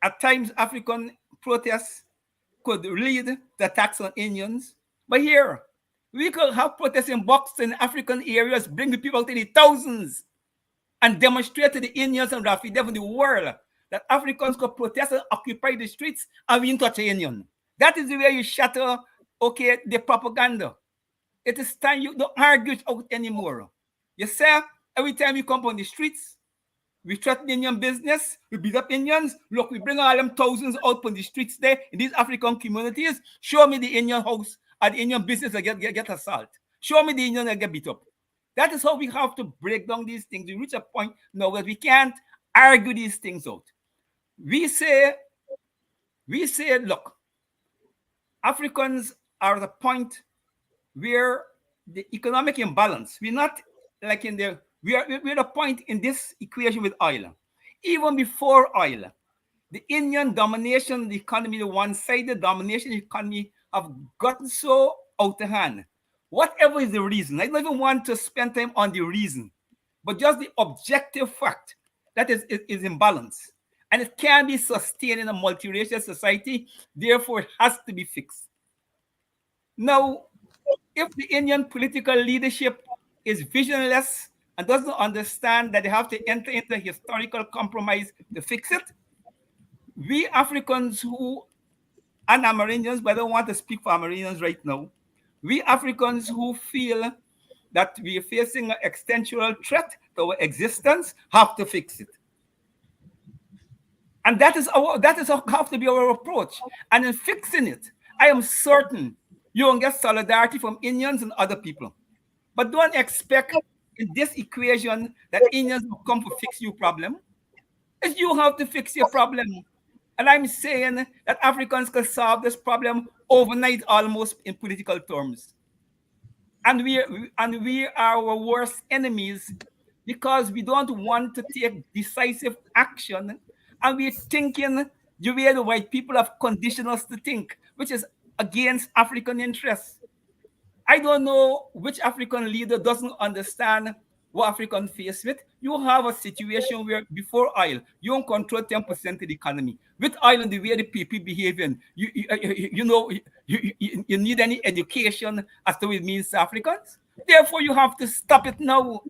at times African protests could lead to attacks on Indians. But here, we could have protests in boxes in African areas, bring the people out in the thousands, and demonstrate to the Indians and Ravi in the world that Africans could protest and occupy the streets, and we didn't touch an Indian. That is the way you shatter, okay, the propaganda. It is time you don't argue it out anymore. You say, every time you come on the streets, we threaten Indian business, we beat up Indians. Look, we bring all them thousands out on the streets there in these African communities. Show me the Indian house or the Indian business that get assault. Show me the Indian that get beat up. That is how we have to break down these things. We reach a point now that we can't argue these things out. We say, look, Africans are at a point where the economic imbalance, we're not like we're at a point in this equation with oil. Even before oil, the Indian domination, the economy, the one-sided domination economy have gotten so out of hand. Whatever is the reason, I don't even want to spend time on the reason, but just the objective fact that is imbalance. And it can't be sustained in a multiracial society, therefore it has to be fixed. Now, if the Indian political leadership is visionless and doesn't understand that they have to enter into historical compromise to fix it, we Africans and Amerindians, but I don't want to speak for Amerindians right now, we Africans who feel that we are facing an existential threat to our existence have to fix it. And that is have to be our approach. And in fixing it, I am certain you won't get solidarity from Indians and other people. But don't expect in this equation that Indians will come to fix your problem. It's you have to fix your problem. And I'm saying that Africans can solve this problem overnight almost in political terms. And we are our worst enemies because we don't want to take decisive action. And we're thinking the way the white people have conditioned us to think, which is against African interests. I don't know which African leader doesn't understand what African face with. You have a situation where before oil, you don't control 10% of the economy. With oil and the way the people behaving, you need any education as to what it means to Africans. Therefore, you have to stop it now.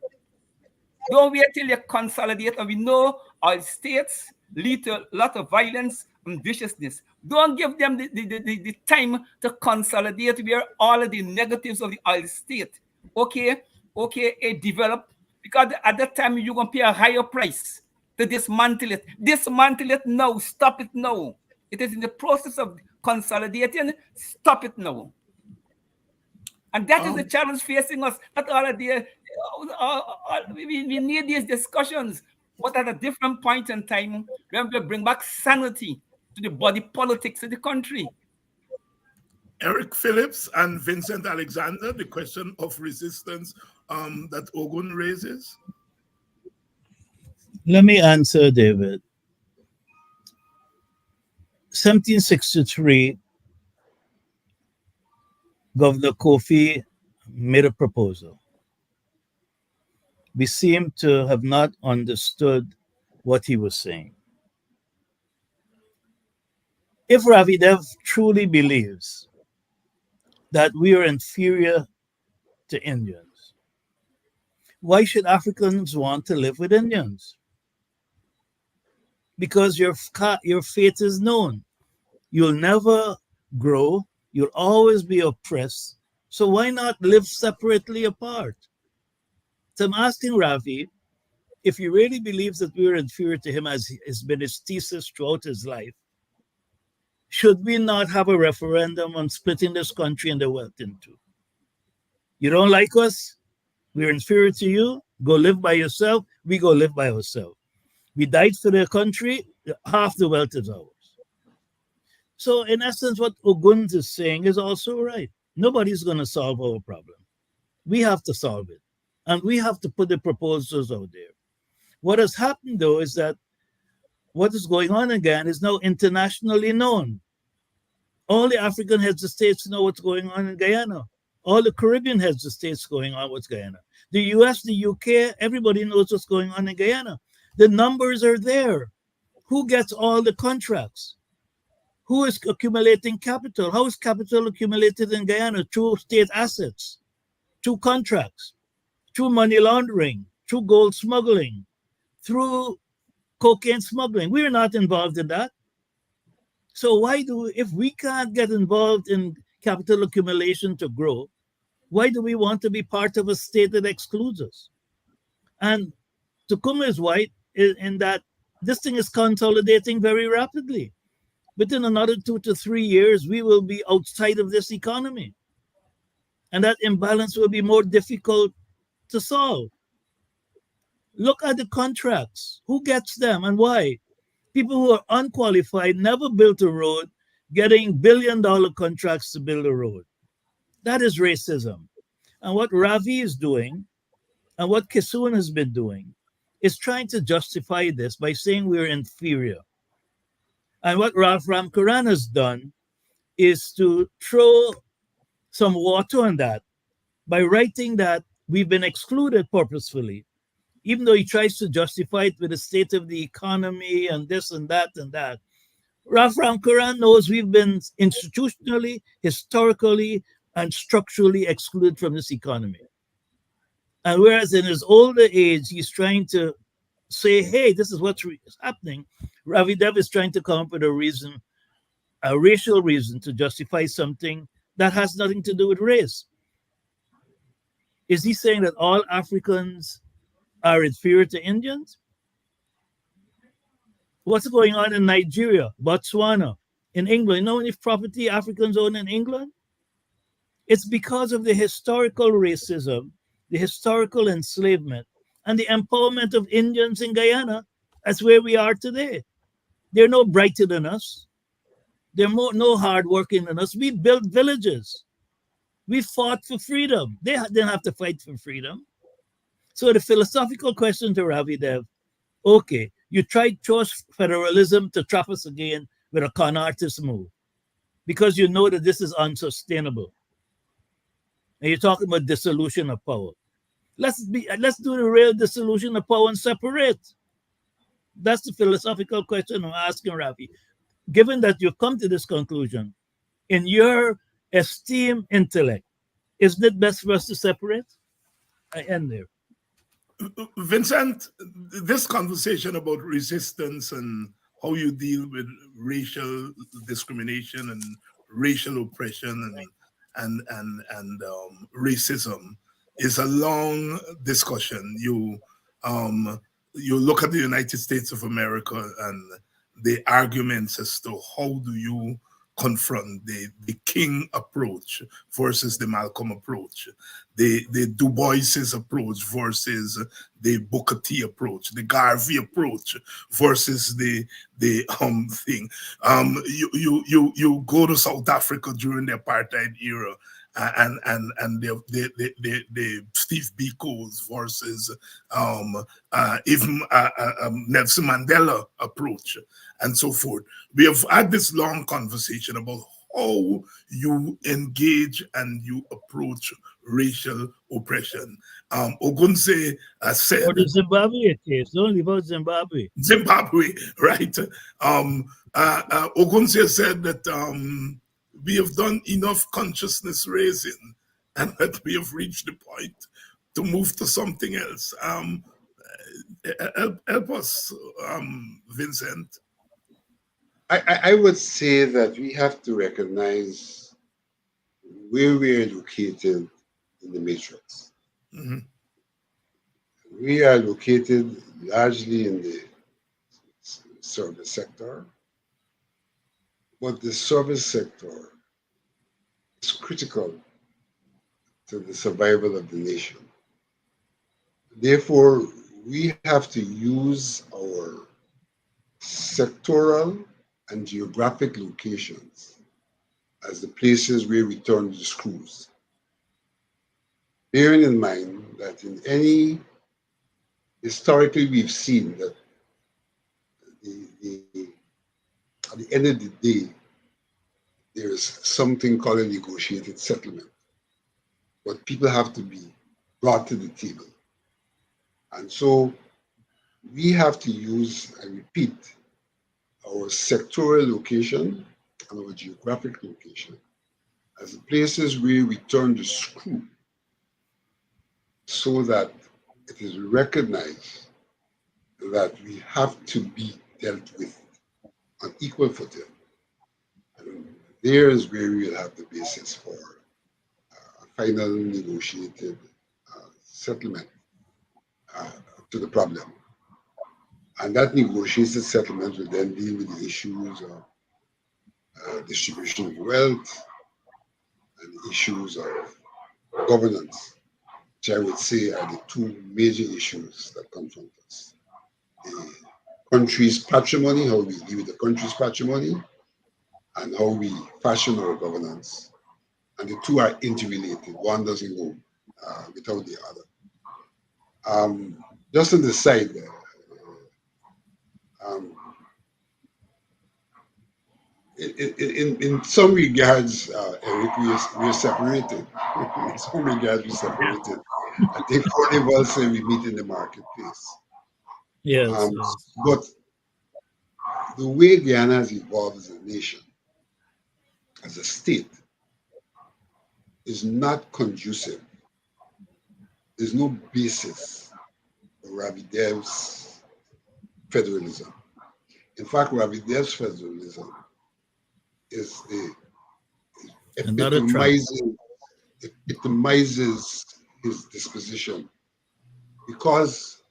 Don't wait till you consolidate. And we know our states, lead to a lot of violence and viciousness. Don't give them the time to consolidate where all of the negatives of the oil state, it develop, because at that time you're going to pay a higher price to dismantle it. Dismantle it now. Stop it now. It is in the process of consolidating. Stop it now. And that is the challenge facing us. Not all of the, we need these discussions, but at a different point in time, we have to bring back sanity to the body politics of the country. Eric Phillips and Vincent Alexander, the question of resistance that Ogun raises. Let me answer, David. 1763, Governor Kofi made a proposal. We seem to have not understood what he was saying. If Ravi Dev truly believes that we are inferior to Indians, why should Africans want to live with Indians? Because your fate is known. You'll never grow. You'll always be oppressed. So why not live separately apart? So I'm asking Ravi, if he really believes that we're inferior to him, as has been his thesis throughout his life, should we not have a referendum on splitting this country and the wealth in two? You don't like us? We're inferior to you? Go live by yourself. We go live by ourselves. We died for the country. Half the wealth is ours. So in essence, what Ogun is saying is also right. Nobody's going to solve our problem. We have to solve it. And we have to put the proposals out there. What has happened, though, is that what is going on again is now internationally known. All the African heads of states know what's going on in Guyana. All the Caribbean heads of states going on what's Guyana. The US, the UK, everybody knows what's going on in Guyana. The numbers are there. Who gets all the contracts? Who is accumulating capital? How is capital accumulated in Guyana? Through state assets, through contracts, through money laundering, through gold smuggling, through cocaine smuggling. We're not involved in that. So if we can't get involved in capital accumulation to grow, why do we want to be part of a state that excludes us? And Tacuma is right in that this thing is consolidating very rapidly. Within another 2 to 3 years, we will be outside of this economy. And that imbalance will be more difficult to solve. Look at the contracts. Who gets them and why? People who are unqualified, never built a road, getting billion-dollar contracts to build a road. That is racism. And what Ravi is doing, and what Kisun has been doing, is trying to justify this by saying we're inferior. And what Ralph Ramkaran has done is to throw some water on that by writing that we've been excluded purposefully, even though he tries to justify it with the state of the economy and this and that and that. Ralph Ramkaran knows we've been institutionally, historically, and structurally excluded from this economy. And whereas in his older age, he's trying to say, hey, this is what's happening, Ravi Dev is trying to come up with a reason, a racial reason to justify something that has nothing to do with race. Is he saying that all Africans are inferior to Indians? What's going on in Nigeria, Botswana, in England? You know how many property Africans own in England? It's because of the historical racism, the historical enslavement, and the empowerment of Indians in Guyana. That's where we are today. They're no brighter than us. They're no hardworking than us. We built villages. We fought for freedom. They didn't have to fight for freedom. So the philosophical question to Ravi Dev, okay, you tried choice federalism to trap us again with a con artist move because you know that this is unsustainable. And you're talking about dissolution of power. Let's do the real dissolution of power and separate. That's the philosophical question I'm asking Ravi. Given that you've come to this conclusion, in your esteemed intellect, isn't it best for us to separate? I end there. Vincent, this conversation about resistance and how you deal with racial discrimination and racial oppression and racism is a long discussion. You look at the United States of America and the arguments as to how do you confront the King approach versus the Malcolm approach, the Du Bois's approach versus the Booker T approach, the Garvey approach versus the thing. You go to South Africa during the apartheid era, and the Steve Biko's versus even Nelson Mandela approach and so forth. We have had this long conversation about how you engage and you approach racial oppression. Ogunseye said, or the Zimbabwe case, don't leave out Zimbabwe. Zimbabwe, right? Ogunseye said that we have done enough consciousness raising and that we have reached the point to move to something else. Help us, Vincent. I would say that we have to recognize where we are located in the matrix. Mm-hmm. We are located largely in the service sector, but the service sector is critical to the survival of the nation. Therefore, we have to use our sectoral and geographic locations as the places where we turn the screws. Bearing in mind that historically we've seen that at the end of the day, there is something called a negotiated settlement. But people have to be brought to the table. And so we have to use, I repeat, our sectoral location and our geographic location as the places where we turn the screw so that it is recognized that we have to be dealt with on equal footing. And there is where we will have the basis for a final negotiated settlement to the problem. And that negotiated settlement will then deal with the issues of distribution of wealth and the issues of governance, which I would say are the two major issues that confront us. The country's patrimony, how we deal with the country's patrimony, and how we fashion our governance. And the two are interrelated. One doesn't go without the other. Just on the side there, in some regards, Eric, we're separated. In some regards, we're separated. I think all of us say we meet in the marketplace. Yes. But the way Guyana has evolved as a nation, as a state, is not conducive. There's no basis for Ravi Dev's federalism. In fact, Ravi Dev's federalism is epitomizes his disposition, because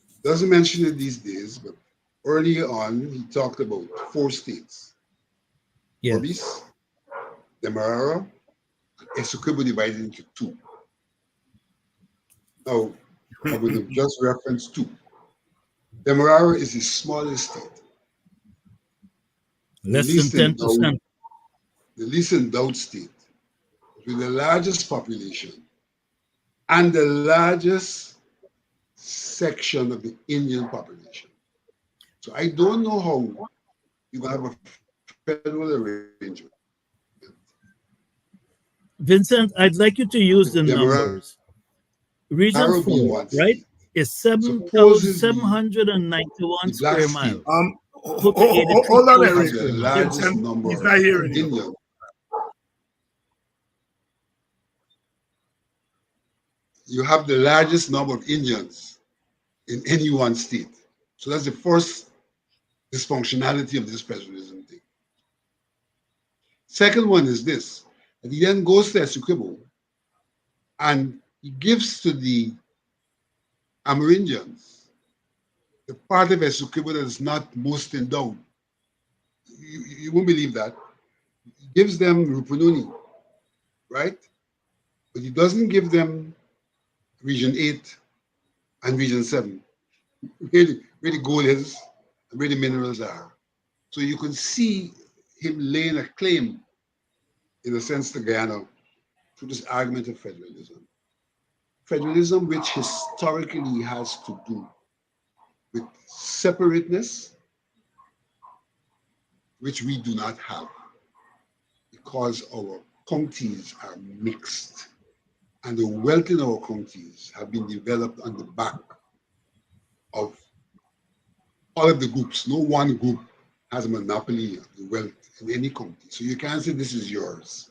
he doesn't mention it these days, but early on he talked about 4 states. Yes. Orbis, Demerara, and Essequibo divided into 2. Now, I would have just referenced 2. Demerara is the smallest state. Less than 10%. The least endowed state, with the largest population and the largest section of the Indian population. So I don't know how you have a federal arrangement. Vincent, I'd like you to use the numbers. Region 4, right, is 7,791 square miles. Hold on, Eric. He's not hearing you. You have the largest number of Indians in any one state. So that's the first dysfunctionality of this federalism thing. Second one is this, that he then goes to Essequibo and he gives to the Amerindians the part of Essequibo that is not most endowed. You won't believe that. He gives them Rupununi, right? But he doesn't give them Region 8 and Region 7, where the gold is and where the minerals are. So you can see him laying a claim, in a sense, to Guyana through this argument of federalism. Federalism, which historically has to do with separateness, which we do not have because our counties are mixed and the wealth in our counties have been developed on the back of all of the groups. No one group has a monopoly of the wealth in any county. So you can't say this is yours.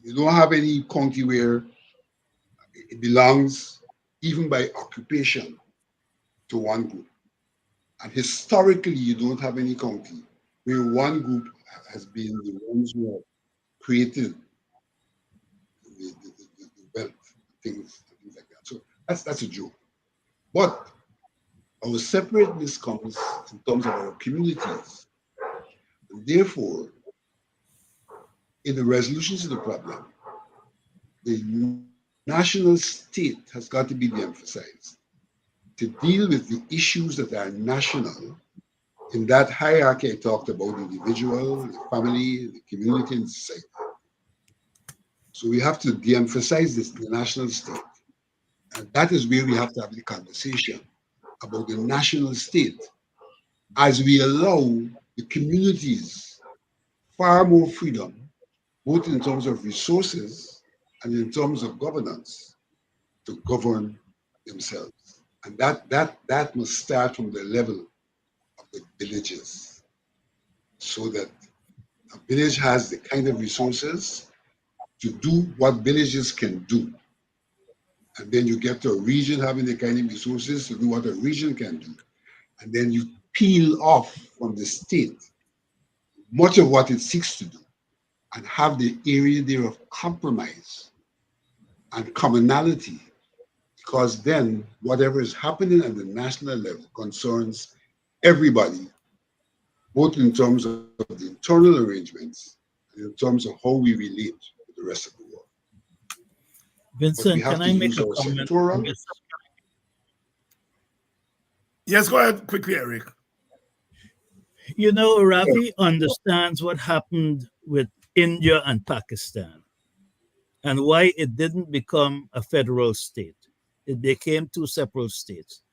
You don't have any county where it belongs, even by occupation, to one group. And historically, you don't have any county where one group has been the ones who have created the wealth, things like that. So that's a joke. But our separateness comes in terms of our communities. And therefore, in the resolutions of the problem, the national state has got to be de-emphasized to deal with the issues that are national in that hierarchy I talked about, the individual, the family, the community, and society. So we have to de-emphasize this, the national state. And that is where we have to have the conversation about the national state as we allow the communities far more freedom, both in terms of resources and in terms of governance, to govern themselves. And that must start from the level of the villages, so that a village has the kind of resources to do what villages can do. And then you get to a region having the kind of resources to do what a region can do. And then you peel off from the state much of what it seeks to do and have the area there of compromise and commonality, because then whatever is happening at the national level concerns everybody, both in terms of the internal arrangements and in terms of how we relate with the rest of the world. Vincent, can I make a comment on this? Yes, go ahead quickly, Eric. You know, Ravi understands what happened with India and Pakistan and why it didn't become a federal state. It became two separate states.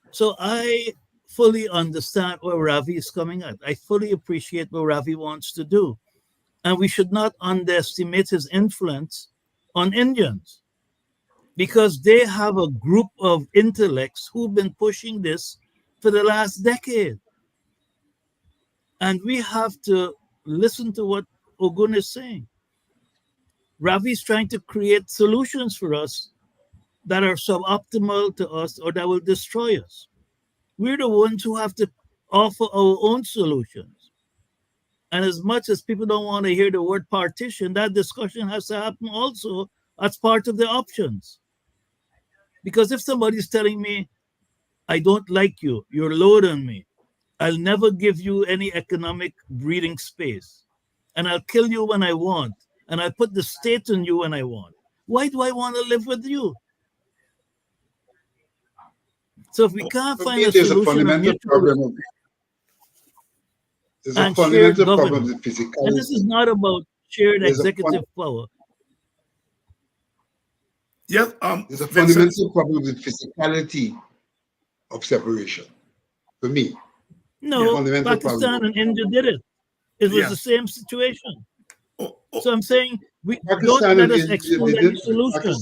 So I fully understand where Ravi is coming at. I fully appreciate what Ravi wants to do. And we should not underestimate his influence on Indians, because they have a group of intellects who've been pushing this for the last decade. And we have to listen to what Ogun is saying. Ravi is trying to create solutions for us that are suboptimal to us or that will destroy us. We're the ones who have to offer our own solutions. And as much as people don't want to hear the word partition, that discussion has to happen also as part of the options. Because if somebody's telling me, I don't like you, you're lower than me, I'll never give you any economic breathing space, and I'll kill you when I want, and I'll put the state on you when I want. Why do I want to live with you? So if we can't find a solution of mutual and shared governance, and this is not about shared executive power. Yes, there's a fundamental problem with physicality of separation, for me. No, Pakistan and India did it. It was the same situation. So I'm saying, don't let us exclude any solution.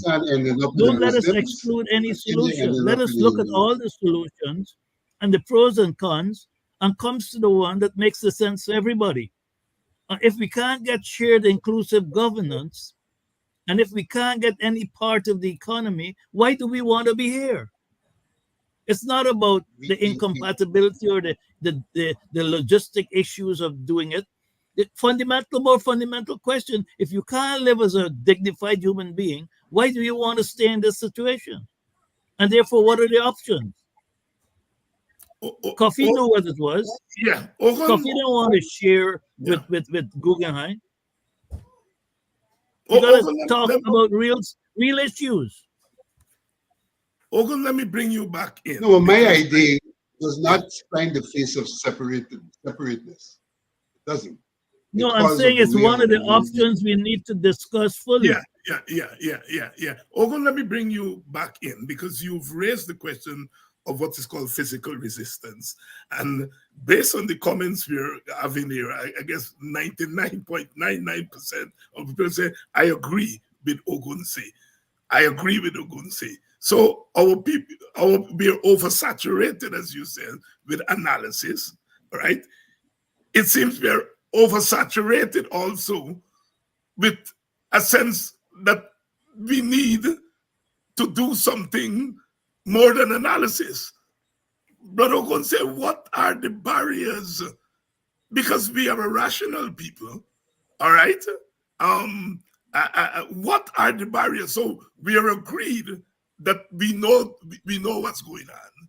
Don't let us exclude any solution. Let us look at all the solutions and the pros and cons and comes to the one that makes the sense to everybody. If we can't get shared inclusive governance, and if we can't get any part of the economy, why do we want to be here? It's not about the we- incompatibility or the logistic issues of doing it. The more fundamental question: if you can't live as a dignified human being, why do you want to stay in this situation? And therefore, what are the options? Coffee knew what it was. Yeah, Coffee didn't want to share yeah. with Guggenheim. We got to talk about real issues. Ogun, let me bring you back in. No, my idea does not find the face of separateness. It doesn't. No, I'm Because saying the it's way one of the we- options we need to discuss fully. Yeah. Ogun, let me bring you back in because you've raised the question of what is called physical resistance. And based on the comments we're having here, I guess 99.99% of people say, I agree with Ogunseye. I agree with Ogunseye. So our people, we're oversaturated, as you said, with analysis, right? It seems we're oversaturated also with a sense that we need to do something more than analysis. Brother Ogunseye, what are the barriers? Because we are a rational people, all right? What are the barriers? So we are agreed that we know what's going on.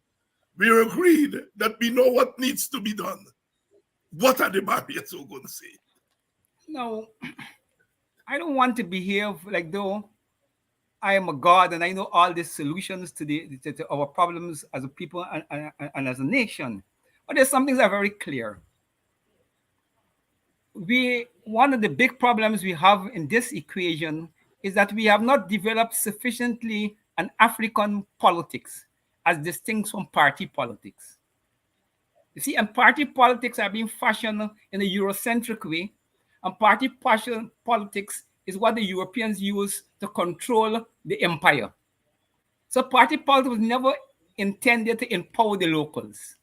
We are agreed that we know what needs to be done. What are the barriers, Ogunseye? No, I don't want to behave like though I am a God and I know all the solutions to our problems as a people and as a nation. But there's some things that are very clear. One of the big problems we have in this equation is that we have not developed sufficiently an African politics as distinct from party politics. You see, and party politics are being fashioned in a Eurocentric way, and party politics is what the Europeans use to control the empire. So party politics was never intended to empower the locals.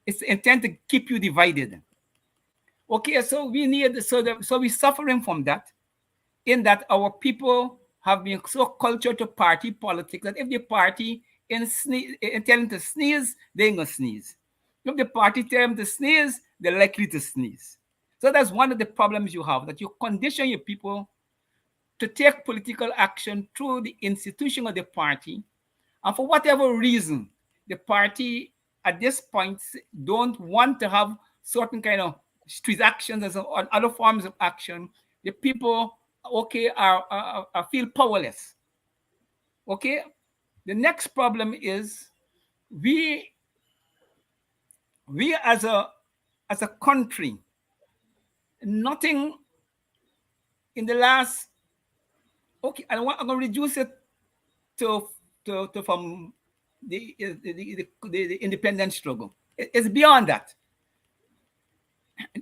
It's intended to keep you divided. Okay, so we're suffering from that, in that our people have been so cultured to party politics that if the party tell them to sneeze, they ain't gonna sneeze. If the party tell them to sneeze, they're likely to sneeze. So that's one of the problems you have, that you condition your people to take political action through the institution of the party, and for whatever reason, the party at this point don't want to have certain kind of street actions and other forms of action. The people, okay, are feel powerless. Okay, the next problem is we as a country, nothing in the last, okay, I'm going to reduce it to from the independence struggle. It's beyond that.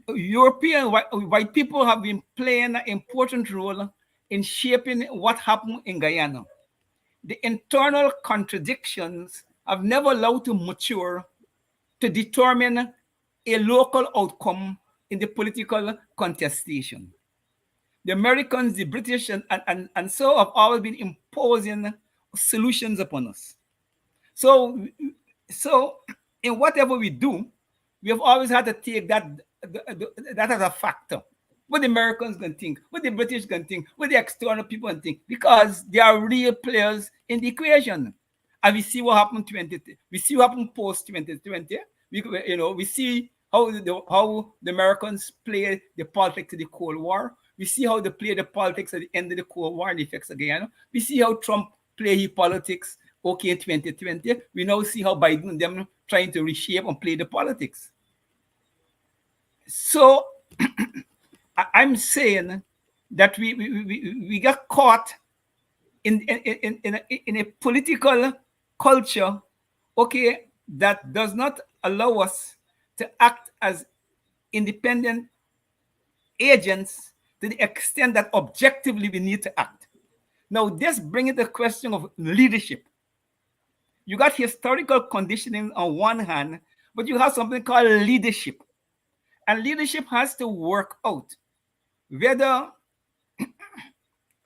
European white people have been playing an important role in shaping what happened in Guyana. The internal contradictions have never allowed to mature to determine a local outcome in the political contestation. The Americans, the British, and so have always been imposing solutions upon us. So in whatever we do, we have always had to take that as a factor. What the Americans can think, what the British can think, what the external people can think, because they are real players in the equation. And we see what happened we see what happened post 2020. We see how the Americans play the politics of the Cold War. We see how they play the politics at the end of the Cold War and the effects of Guyana. We see how Trump play his politics in 2020. We now see how Biden and them trying to reshape and play the politics. So I'm saying that we got caught in a political culture, okay, that does not allow us to act as independent agents to the extent that objectively we need to act. Now, this brings the question of leadership. You got historical conditioning on one hand, but you have something called leadership. And leadership has to work out whether,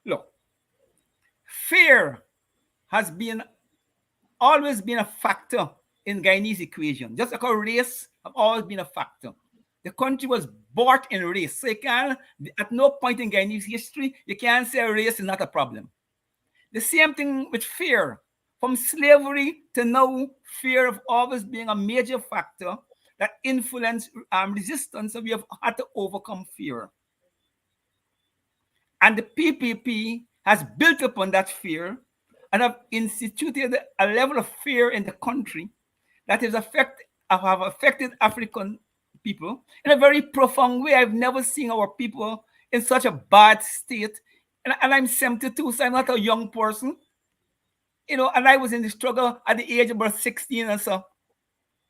look, fear has always been a factor in Guyanese equation. Just like how race have always been a factor. The country was bought in race. So you can, at no point in Guyanese history, you can't say race is not a problem. The same thing with fear. From slavery to now, fear of always being a major factor that influence resistance, and we have had to overcome fear. And the PPP has built upon that fear and have instituted a level of fear in the country that have affected African people in a very profound way. I've never seen our people in such a bad state. And I'm 72, so I'm not a young person. You know, and I was in the struggle at the age of about 16 or so.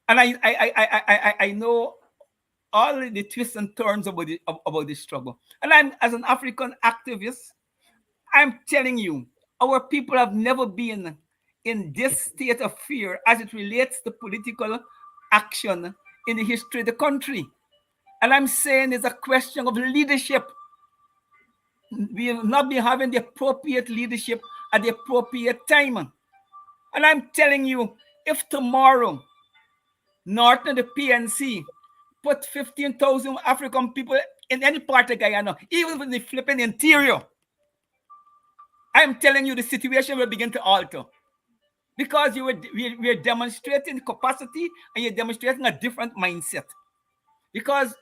And I know all the twists and turns about the struggle. And I'm, as an African activist, I'm telling you, our people have never been in this state of fear as it relates to political action in the history of the country. And I'm saying it's a question of leadership. We have not been having the appropriate leadership at the appropriate time. And I'm telling you, if tomorrow, North and the PNC put 15,000 African people in any part of Guyana, even in the flipping interior, I'm telling you the situation will begin to alter. Because we are demonstrating capacity and you're demonstrating a different mindset. Because,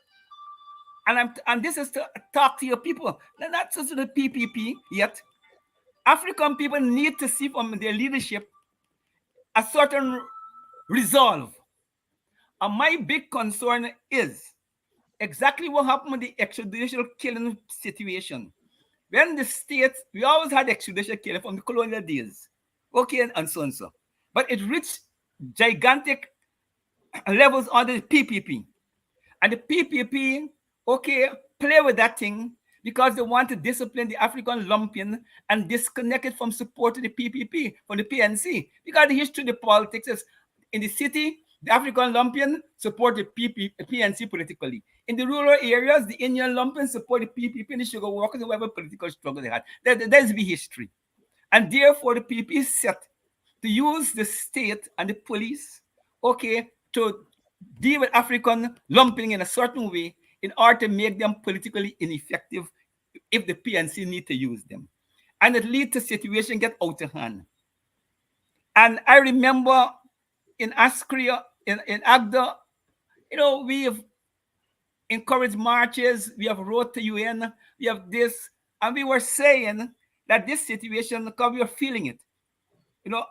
and this is to talk to your people, not just to the PPP yet. African people need to see from their leadership a certain resolve. And my big concern is exactly what happened with the extrajudicial killing situation. When the states, we always had extrajudicial killing from the colonial days. Okay, and so and so. But it reached gigantic levels under the PPP. And the PPP, okay, play with that thing because they want to discipline the African lumpen and disconnect it from support to the PPP, from the PNC. Because the history of the politics is in the city, the African lumpen support the PNC politically. In the rural areas, the Indian lumpen support the PPP and the sugar workers and whatever political struggle they had. That's the history. And therefore, the PPP is set to use the state and the police, okay, to deal with African lumping in a certain way in order to make them politically ineffective if the PNC need to use them. And it leads to situation get out of hand. And I remember in Askria, in Agda, you know, we have encouraged marches, we have wrote to UN, we have this, and we were saying that this situation, because we were feeling it. You know,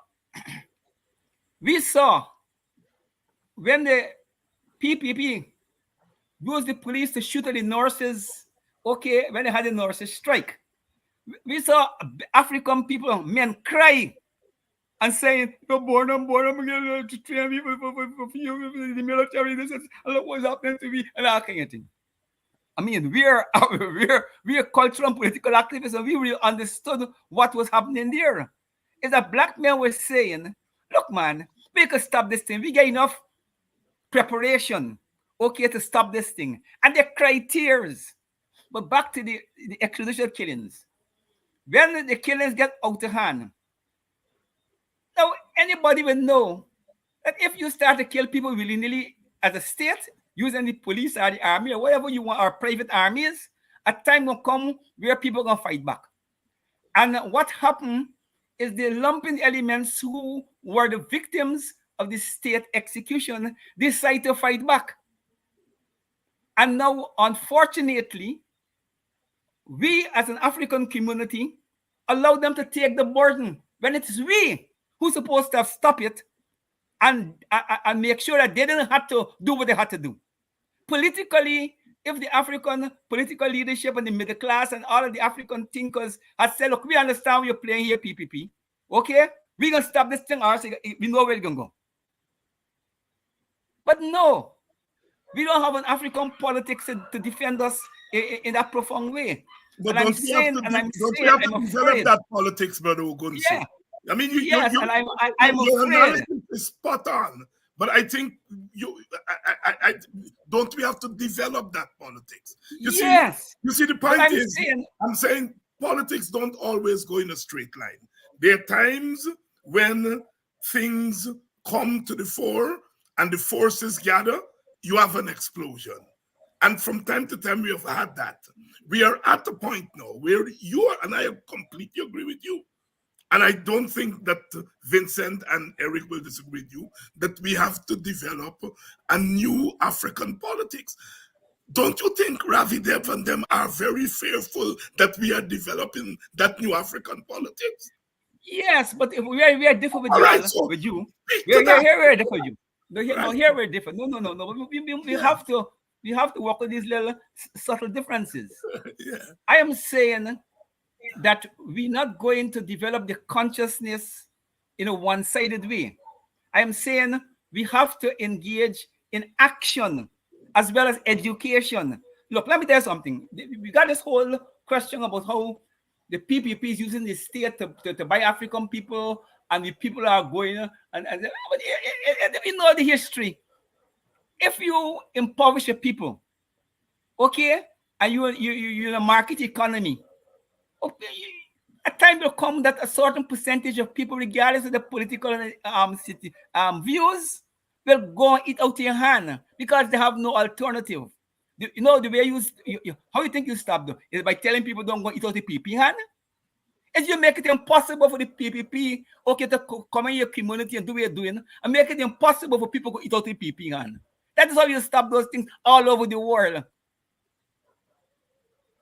we saw when the PPP used the police to shoot at the nurses, okay, when they had the nurses strike. We saw African people, men crying and saying, I'm going to train me for the military, this is what's happening to me, and all kind of thing. I mean, we're cultural and political activists, and we really understood what was happening there. Is that black men were saying, look, man, we could stop this thing. We get enough preparation, okay, to stop this thing. And they cry tears. But back to the extrajudicial killings. When the killings get out of hand, now anybody will know that if you start to kill people willy-nilly as a state, using the police or the army or whatever you want, or private armies, a time will come where people are going to fight back. And what happened is the lumping elements who were the victims of the state execution decide to fight back. And now, unfortunately, we as an African community allow them to take the burden when it's we who's supposed to have stopped it and make sure that they didn't have to do what they had to do. Politically, if the African political leadership and the middle class and all of the African thinkers had said, look, we understand you're playing here, PPP. Okay? We're going to stop this thing, or we know where it's going to go. But no, we don't have an African politics to defend us in that profound way. But and don't we have to develop that politics, Brother Ogunseye? Yeah. I mean, I'm afraid. Is spot on. But I think don't we have to develop that politics? You see the point is, I'm saying politics don't always go in a straight line. There are times when things come to the fore and the forces gather, you have an explosion. And from time to time, we have had that. We are at the point now where you are, and I completely agree with you. And I don't think that Vincent and Eric will disagree with you, that we have to develop a new African politics. Don't you think Ravi Dev and them are very fearful that we are developing that new African politics? Yes, but if we are different with All you. right, so With you. to that. Here we're different with you. No, Right. here we're different. No. We Yeah. have to work with these little subtle differences. Yeah. I am saying that we're not going to develop the consciousness in a one-sided way. I am saying we have to engage in action as well as education. Look, let me tell you something. We got this whole question about how the PPP is using the state to buy African people, and the people are going but we know the history. If you impoverish your people, okay, and you're in a market economy, okay, a time will come that a certain percentage of people, regardless of the political views, will go and eat out your hand because they have no alternative. You know the way how you think you stop them is by telling people don't go eat out the PP hand. Is you make it impossible for the PPP, okay, to come in your community and do what you're doing, and make it impossible for people to eat out the PP hand. That is how you stop those things all over the world.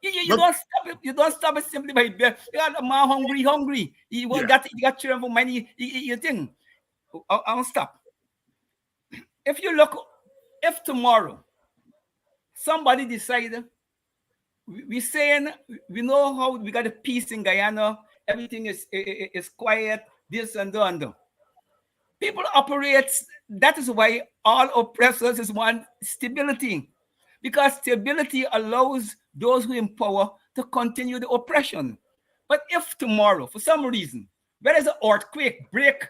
You don't stop it. You don't stop it simply by you got a man hungry. You got children for money. You think I'll stop. If you look, if tomorrow somebody decided, we saying we know how we got a peace in Guyana, everything is quiet, this and that. People operate. That is why all oppressors is want stability, because stability allows those who in power to continue the oppression. But if tomorrow, for some reason, there is an earthquake, break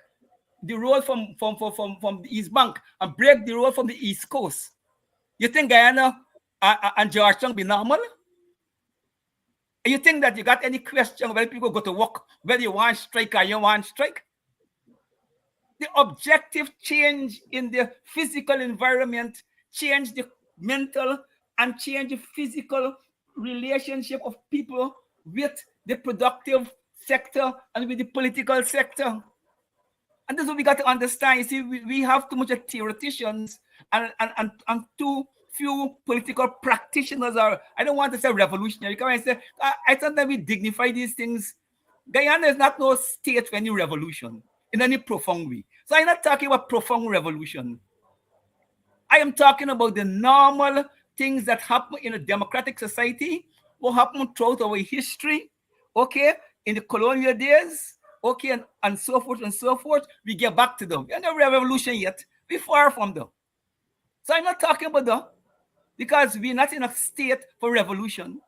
the road from the East Bank and break the road from the East Coast, you think Guyana and Georgetown be normal? You think that you got any question whether people go to work, whether you want strike or you want strike? The objective change in the physical environment, change the mental and change the physical relationship of people with the productive sector and with the political sector. And this is what we got to understand. You see, we have too much of theoreticians and too few political practitioners. Are, I don't want to say revolutionary. Come and say, I thought that we dignify these things. Guyana is not no state for any revolution in any profound way. So I'm not talking about profound revolution. I am talking about the normal things that happen in a democratic society, what happened throughout our history, okay, in the colonial days, okay, and so forth and so forth. We get back to them. We're not a revolution yet. We're far from them. So I'm not talking about them because we're not in a state for revolution.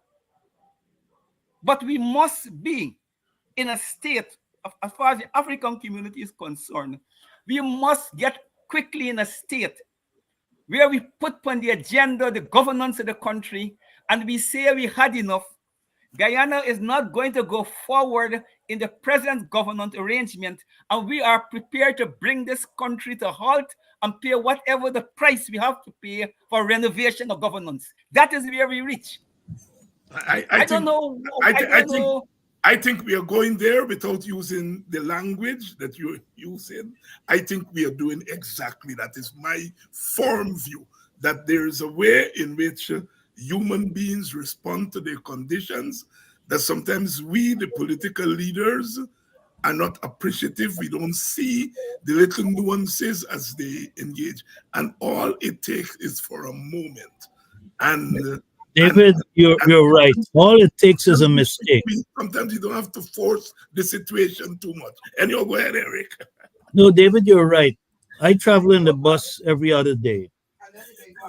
But we must be in a state, as far as the African community is concerned, we must get quickly in a state where we put on the agenda the governance of the country, and we say we had enough. Guyana is not going to go forward in the present government arrangement, and we are prepared to bring this country to halt and pay whatever the price we have to pay for renovation of governance. That is where we reach. I don't know. I think we are going there without using the language that you're using. I think we are doing exactly that. Is my firm view that there is a way in which human beings respond to their conditions, that sometimes we, the political leaders, are not appreciative. We don't see the little nuances as they engage. And all it takes is for a moment. And David, you're right. All it takes is a mistake. Sometimes you don't have to force the situation too much. And you go ahead, Eric. No, David, you're right. I travel in the bus every other day.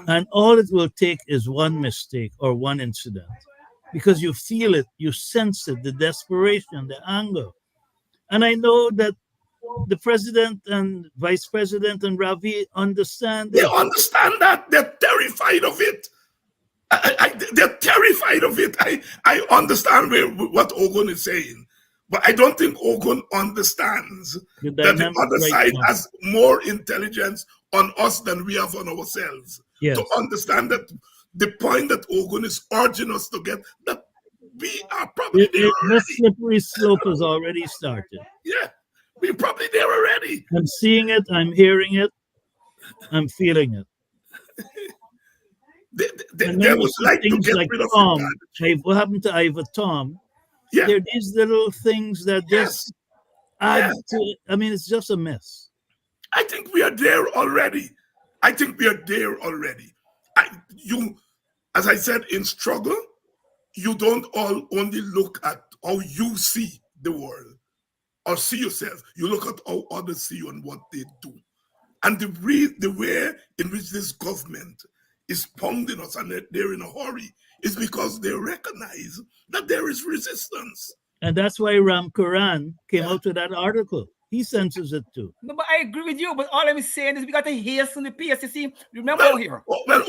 And all it will take is one mistake or one incident. Because you feel it, you sense it, the desperation, the anger. And I know that the president and vice president and Ravi understand They it. understand that. They're terrified of it. They're terrified of it. I understand what Ogun is saying. But I don't think Ogun understands The that the dynamic other right side now. has more intelligence on us than we have on ourselves. Yes. To understand that the point that Ogun is urging us to get, that we are probably there The already. slippery slope has already started. Yeah, we're probably there already. I'm seeing it, I'm hearing it, I'm feeling it. And They then you would see like to things get like rid of Tom. it. What happened to Ivor Tom? Yeah, There are these little things that just add yes. to, I mean, it's just a mess. I think we are there already. I think we are there already. As I said, in struggle, you don't only look at how you see the world or see yourself. You look at how others see you and what they do. And the way in which this government is pounding us and they're in a hurry is because they recognize that there is resistance. And that's why Ram Quran came out with that article. He senses it too. No, but I agree with you. But all I'm saying is we got to hasten the pace. You see, remember Well, here. well, OG,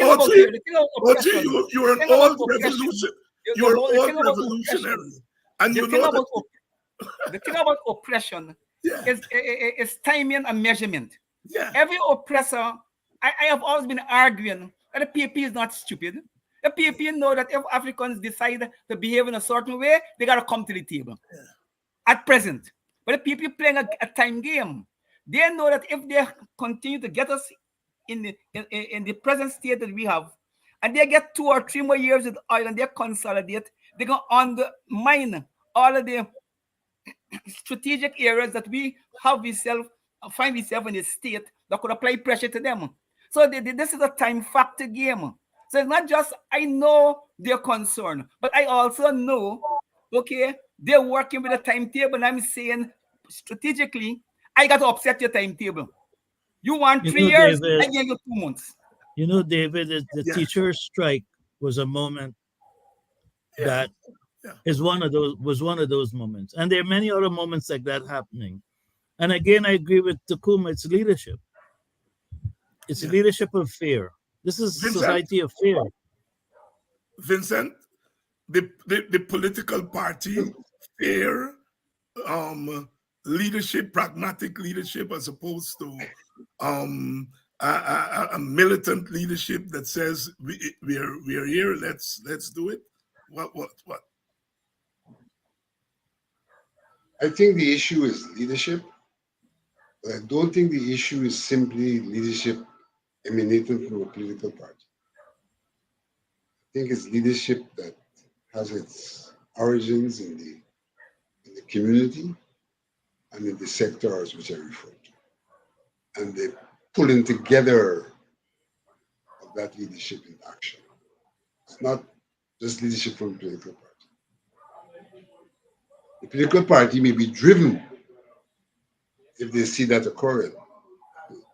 you're an old revolution. You're an old revolutionary. And you know that the thing about oppression is timing and measurement. Yeah. Every oppressor, I have always been arguing that the PP is not stupid. The PP know that if Africans decide to behave in a certain way, they got to come to the table. At present. But the PP playing a time game. They know that if they continue to get us in the present state that we have, and they get 2 or 3 more years with oil and they consolidate, they're going to undermine all of the strategic areas that we have find ourselves in a state that could apply pressure to them. So this is a time factor game. So it's not just, I know they're concerned, but I also know, okay, they're working with a timetable, and I'm saying strategically, I got to upset your timetable. You want 3 years, David, I give you 2 months. You know, David, the teacher strike was a moment that was one of those moments. And there are many other moments like that happening. And again, I agree with Tacuma, it's leadership. It's leadership of fear. This is Vincent, society of fear. Vincent, the political party fear leadership, pragmatic leadership, as opposed to a militant leadership that says we are here, let's do it. What? I think the issue is leadership. But I don't think the issue is simply leadership emanating from a political party. I think it's leadership that has its origins in the community and in the sectors which I refer to. And the pulling together of that leadership in action. It's not just leadership from a political party. The political party may be driven if they see that occurring.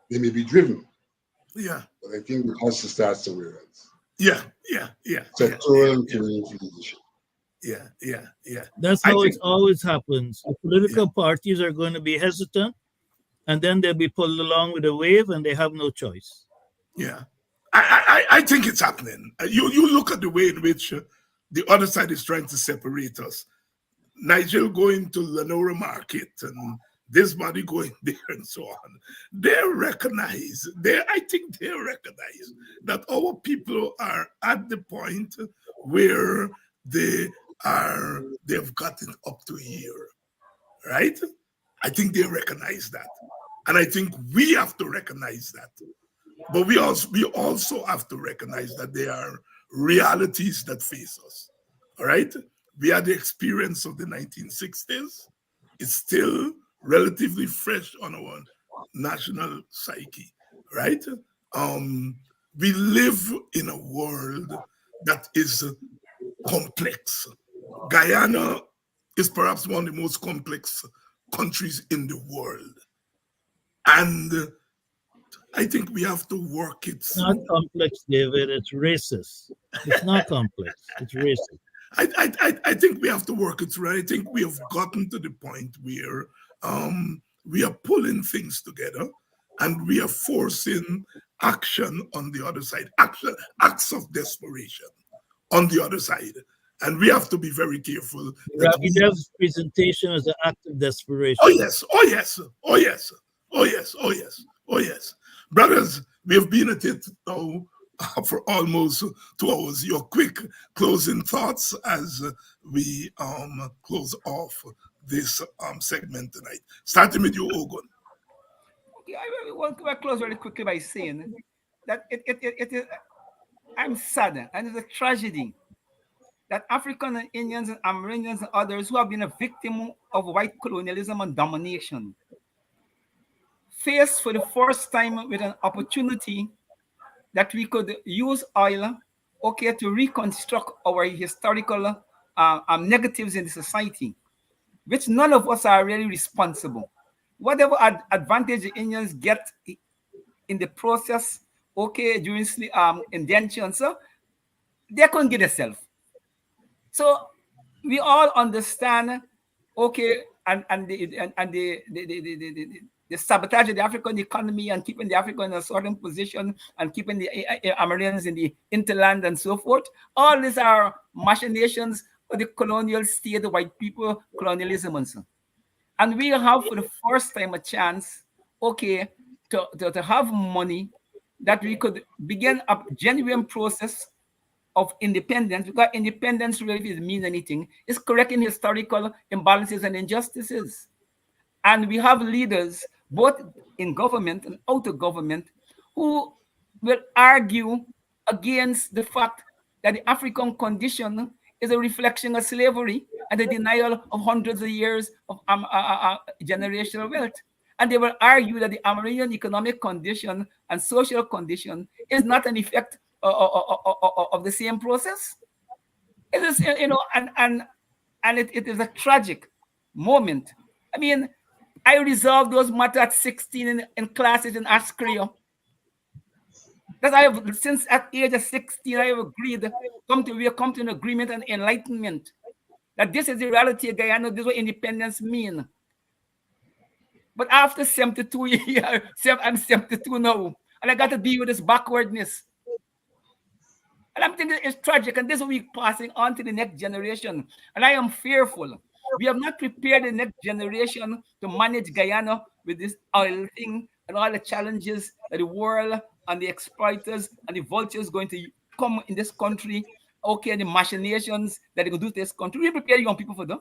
They may be driven. Yeah. But I think it has to start somewhere else. Yeah. Sectoral and community leadership. Yeah. That's how it always happens. The political parties are going to be hesitant, and then they'll be pulled along with a wave, and they have no choice. Yeah. I think it's happening. You look at the way in which the other side is trying to separate us. Nigel going to Lenora Market and this body going there and so on. I think they recognize that our people are at the point where they've gotten up to here, right? I think they recognize that. And I think we have to recognize that. But we also have to recognize that there are realities that face us, all right? We had the experience of the 1960s. It's still relatively fresh on our national psyche, right? We live in a world that is complex. Guyana is perhaps one of the most complex countries in the world. And I think we have to work it. It's not complex, David. It's racist. It's not complex. It's racist. I think we have to work it through. I think we have gotten to the point where we are pulling things together and we are forcing action on the other side, acts of desperation on the other side. And we have to be very careful. Ravi Dev's presentation is an act of desperation. Oh yes, oh yes, oh yes, oh yes, oh yes, oh yes. Brothers, we have been at it now for almost 2 hours. Your quick closing thoughts as we close off this segment tonight. Starting with you, Ogun. Okay, I want to close very quickly by saying that it is, I'm sad and it's a tragedy that African Indians and Amerindians and others who have been a victim of white colonialism and domination, faced for the first time with an opportunity that we could use oil, okay, to reconstruct our historical negatives in the society, which none of us are really responsible. Whatever advantage the Indians get in the process, okay, during indentions, so they couldn't get themselves. So we all understand, okay, and the sabotage of the African economy and keeping the African in a certain position and keeping the Americans in the hinterland and so forth. All these are machinations of the colonial state, the white people, colonialism and so on. And we have for the first time a chance, okay, to have money that we could begin a genuine process of independence, because independence really doesn't mean anything. It's correcting historical imbalances and injustices. And we have leaders, both in government and out of government, who will argue against the fact that the African condition is a reflection of slavery and the denial of hundreds of years of generational wealth. And they will argue that the Amerindian economic condition and social condition is not an effect of the same process. It is, and it is a tragic moment. I mean, I resolved those matters at 16 in classes in Askrio. That I have, since at age of 16, I have agreed, we have come to an agreement and enlightenment that this is the reality of Guyana, this is what independence means. But after 72 years, I'm 72 now, and I got to deal with this backwardness. And I'm thinking it's tragic, and this will be passing on to the next generation. And I am fearful. We have not prepared the next generation to manage Guyana with this oil thing and all the challenges that the world and the exploiters and the vultures going to come in this country, okay, and the machinations that they can do to this country. We prepare young people for them.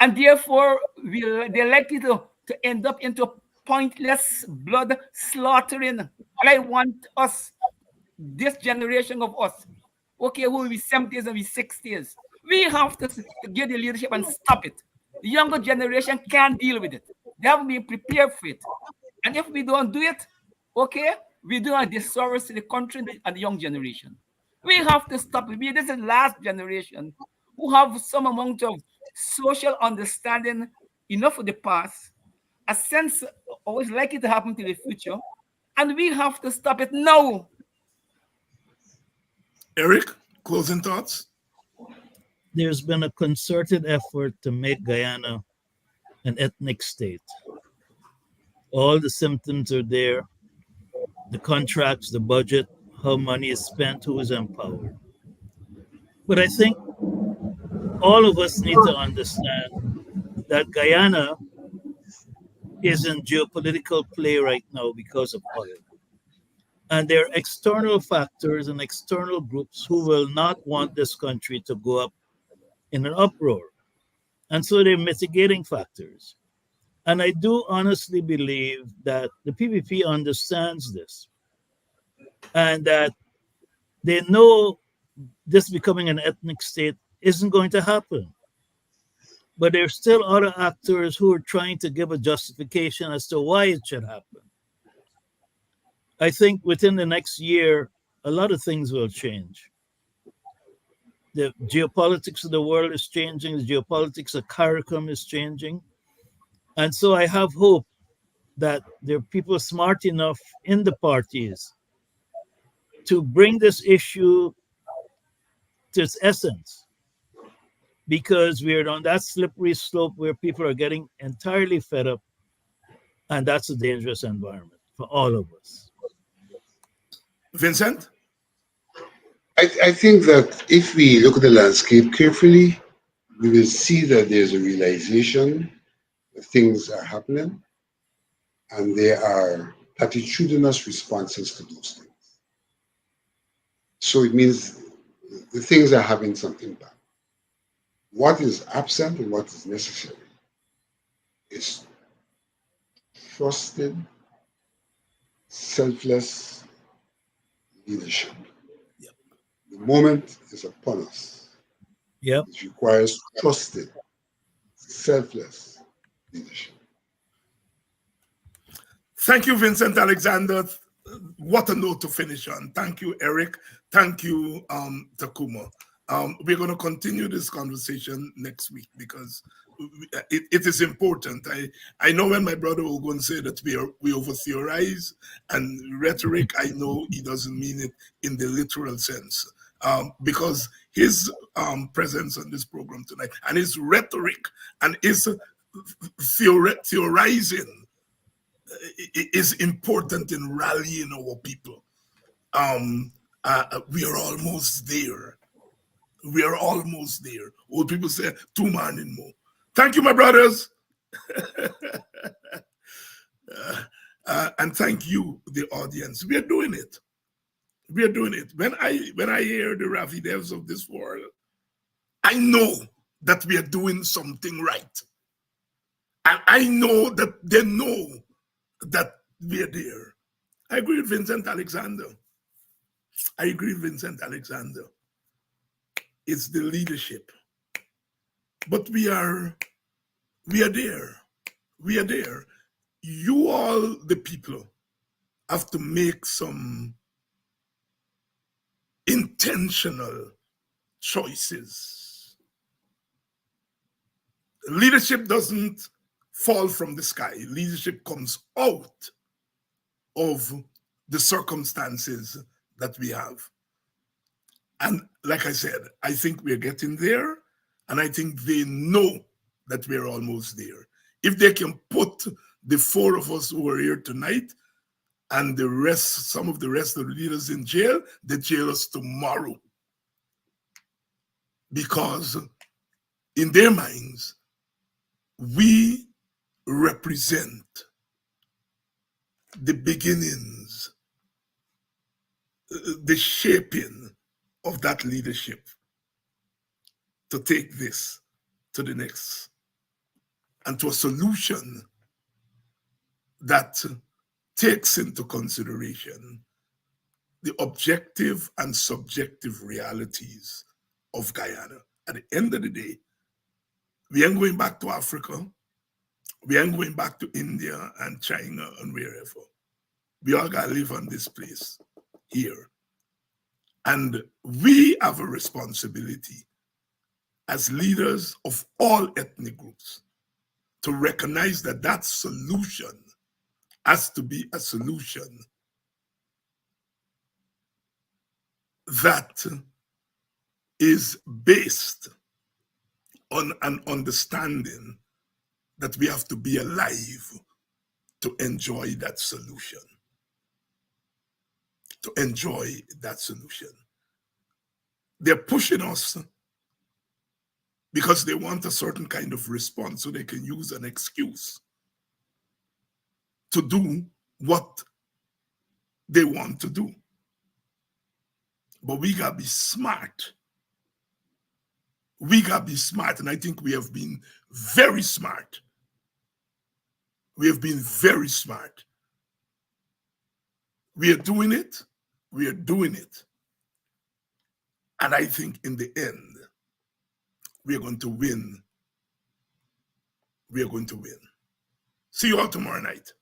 And therefore, they're likely to end up into pointless blood slaughtering. And I want us, this generation of us, okay, who will be 70s and be 60s, we have to get the leadership and stop it. The younger generation can't deal with it. They haven't been prepared for it. And if we don't do it, okay, we do a disservice to the country and the young generation. We have to stop it. This is the last generation who have some amount of social understanding enough of the past, a sense of what's likely to happen to the future, and we have to stop it now. Eric, closing thoughts? There's been a concerted effort to make Guyana an ethnic state. All the symptoms are there. The contracts, the budget, how money is spent, who is empowered. But I think all of us need to understand that Guyana is in geopolitical play right now because of oil. And there are external factors and external groups who will not want this country to go up in an uproar. And so they're mitigating factors. And I do honestly believe that the PPP understands this and that they know this becoming an ethnic state isn't going to happen. But there are still other actors who are trying to give a justification as to why it should happen. I think within the next year, a lot of things will change. The geopolitics of the world is changing. The geopolitics of CARICOM is changing. And so I have hope that there are people smart enough in the parties to bring this issue to its essence, because we're on that slippery slope where people are getting entirely fed up, and that's a dangerous environment for all of us. Vincent? I think that if we look at the landscape carefully, we will see that there's a realization that things are happening and there are platitudinous responses to those things. So it means the things are having some impact. What is absent and what is necessary is trusted, selfless leadership. Yep. The moment is upon us. Yep. It requires trusted, selfless leadership. Thank you, Vincent Alexander. What a note to finish on. Thank you, Eric. Thank you, Tacuma. We're going to continue this conversation next week because it is important. I know when my brother Ogun said that we over theorize and rhetoric, I know he doesn't mean it in the literal sense. Because his presence on this program tonight and his rhetoric and his theorizing is important in rallying our people. We are almost there. We are almost there. Old people say, 2 man in more. Thank you, my brothers. And thank you, the audience. We are doing it. We are doing it. When I hear the Ravi devs of this world, I know that we are doing something right. And I know that they know that we are there. I agree with Vincent Alexander. I agree with Vincent Alexander. It's the leadership. But we are there. We are there. You all, the people, have to make some intentional choices. Leadership doesn't fall from the sky. Leadership comes out of the circumstances that we have. And like I said, I think we're getting there, and I think they know that we're almost there. If they can put the 4 of us who are here tonight and the rest, some of the rest of the leaders in jail, they jail us tomorrow. Because in their minds, we represent the beginnings, the shaping of that leadership to take this to the next and to a solution that takes into consideration the objective and subjective realities of Guyana. At the end of the day, we ain't going back to Africa. We ain't going back to India and China and wherever. We all got to live on this place here. And we have a responsibility as leaders of all ethnic groups to recognize that that solution has to be a solution that is based on an understanding that we have to be alive to enjoy that solution. To enjoy that solution. They're pushing us because they want a certain kind of response so they can use an excuse to do what they want to do. But we gotta be smart. We gotta be smart, and I think we have been very smart. We have been very smart. We are doing it. We are doing it. And I think in the end, we are going to win. We are going to win. See you all tomorrow night.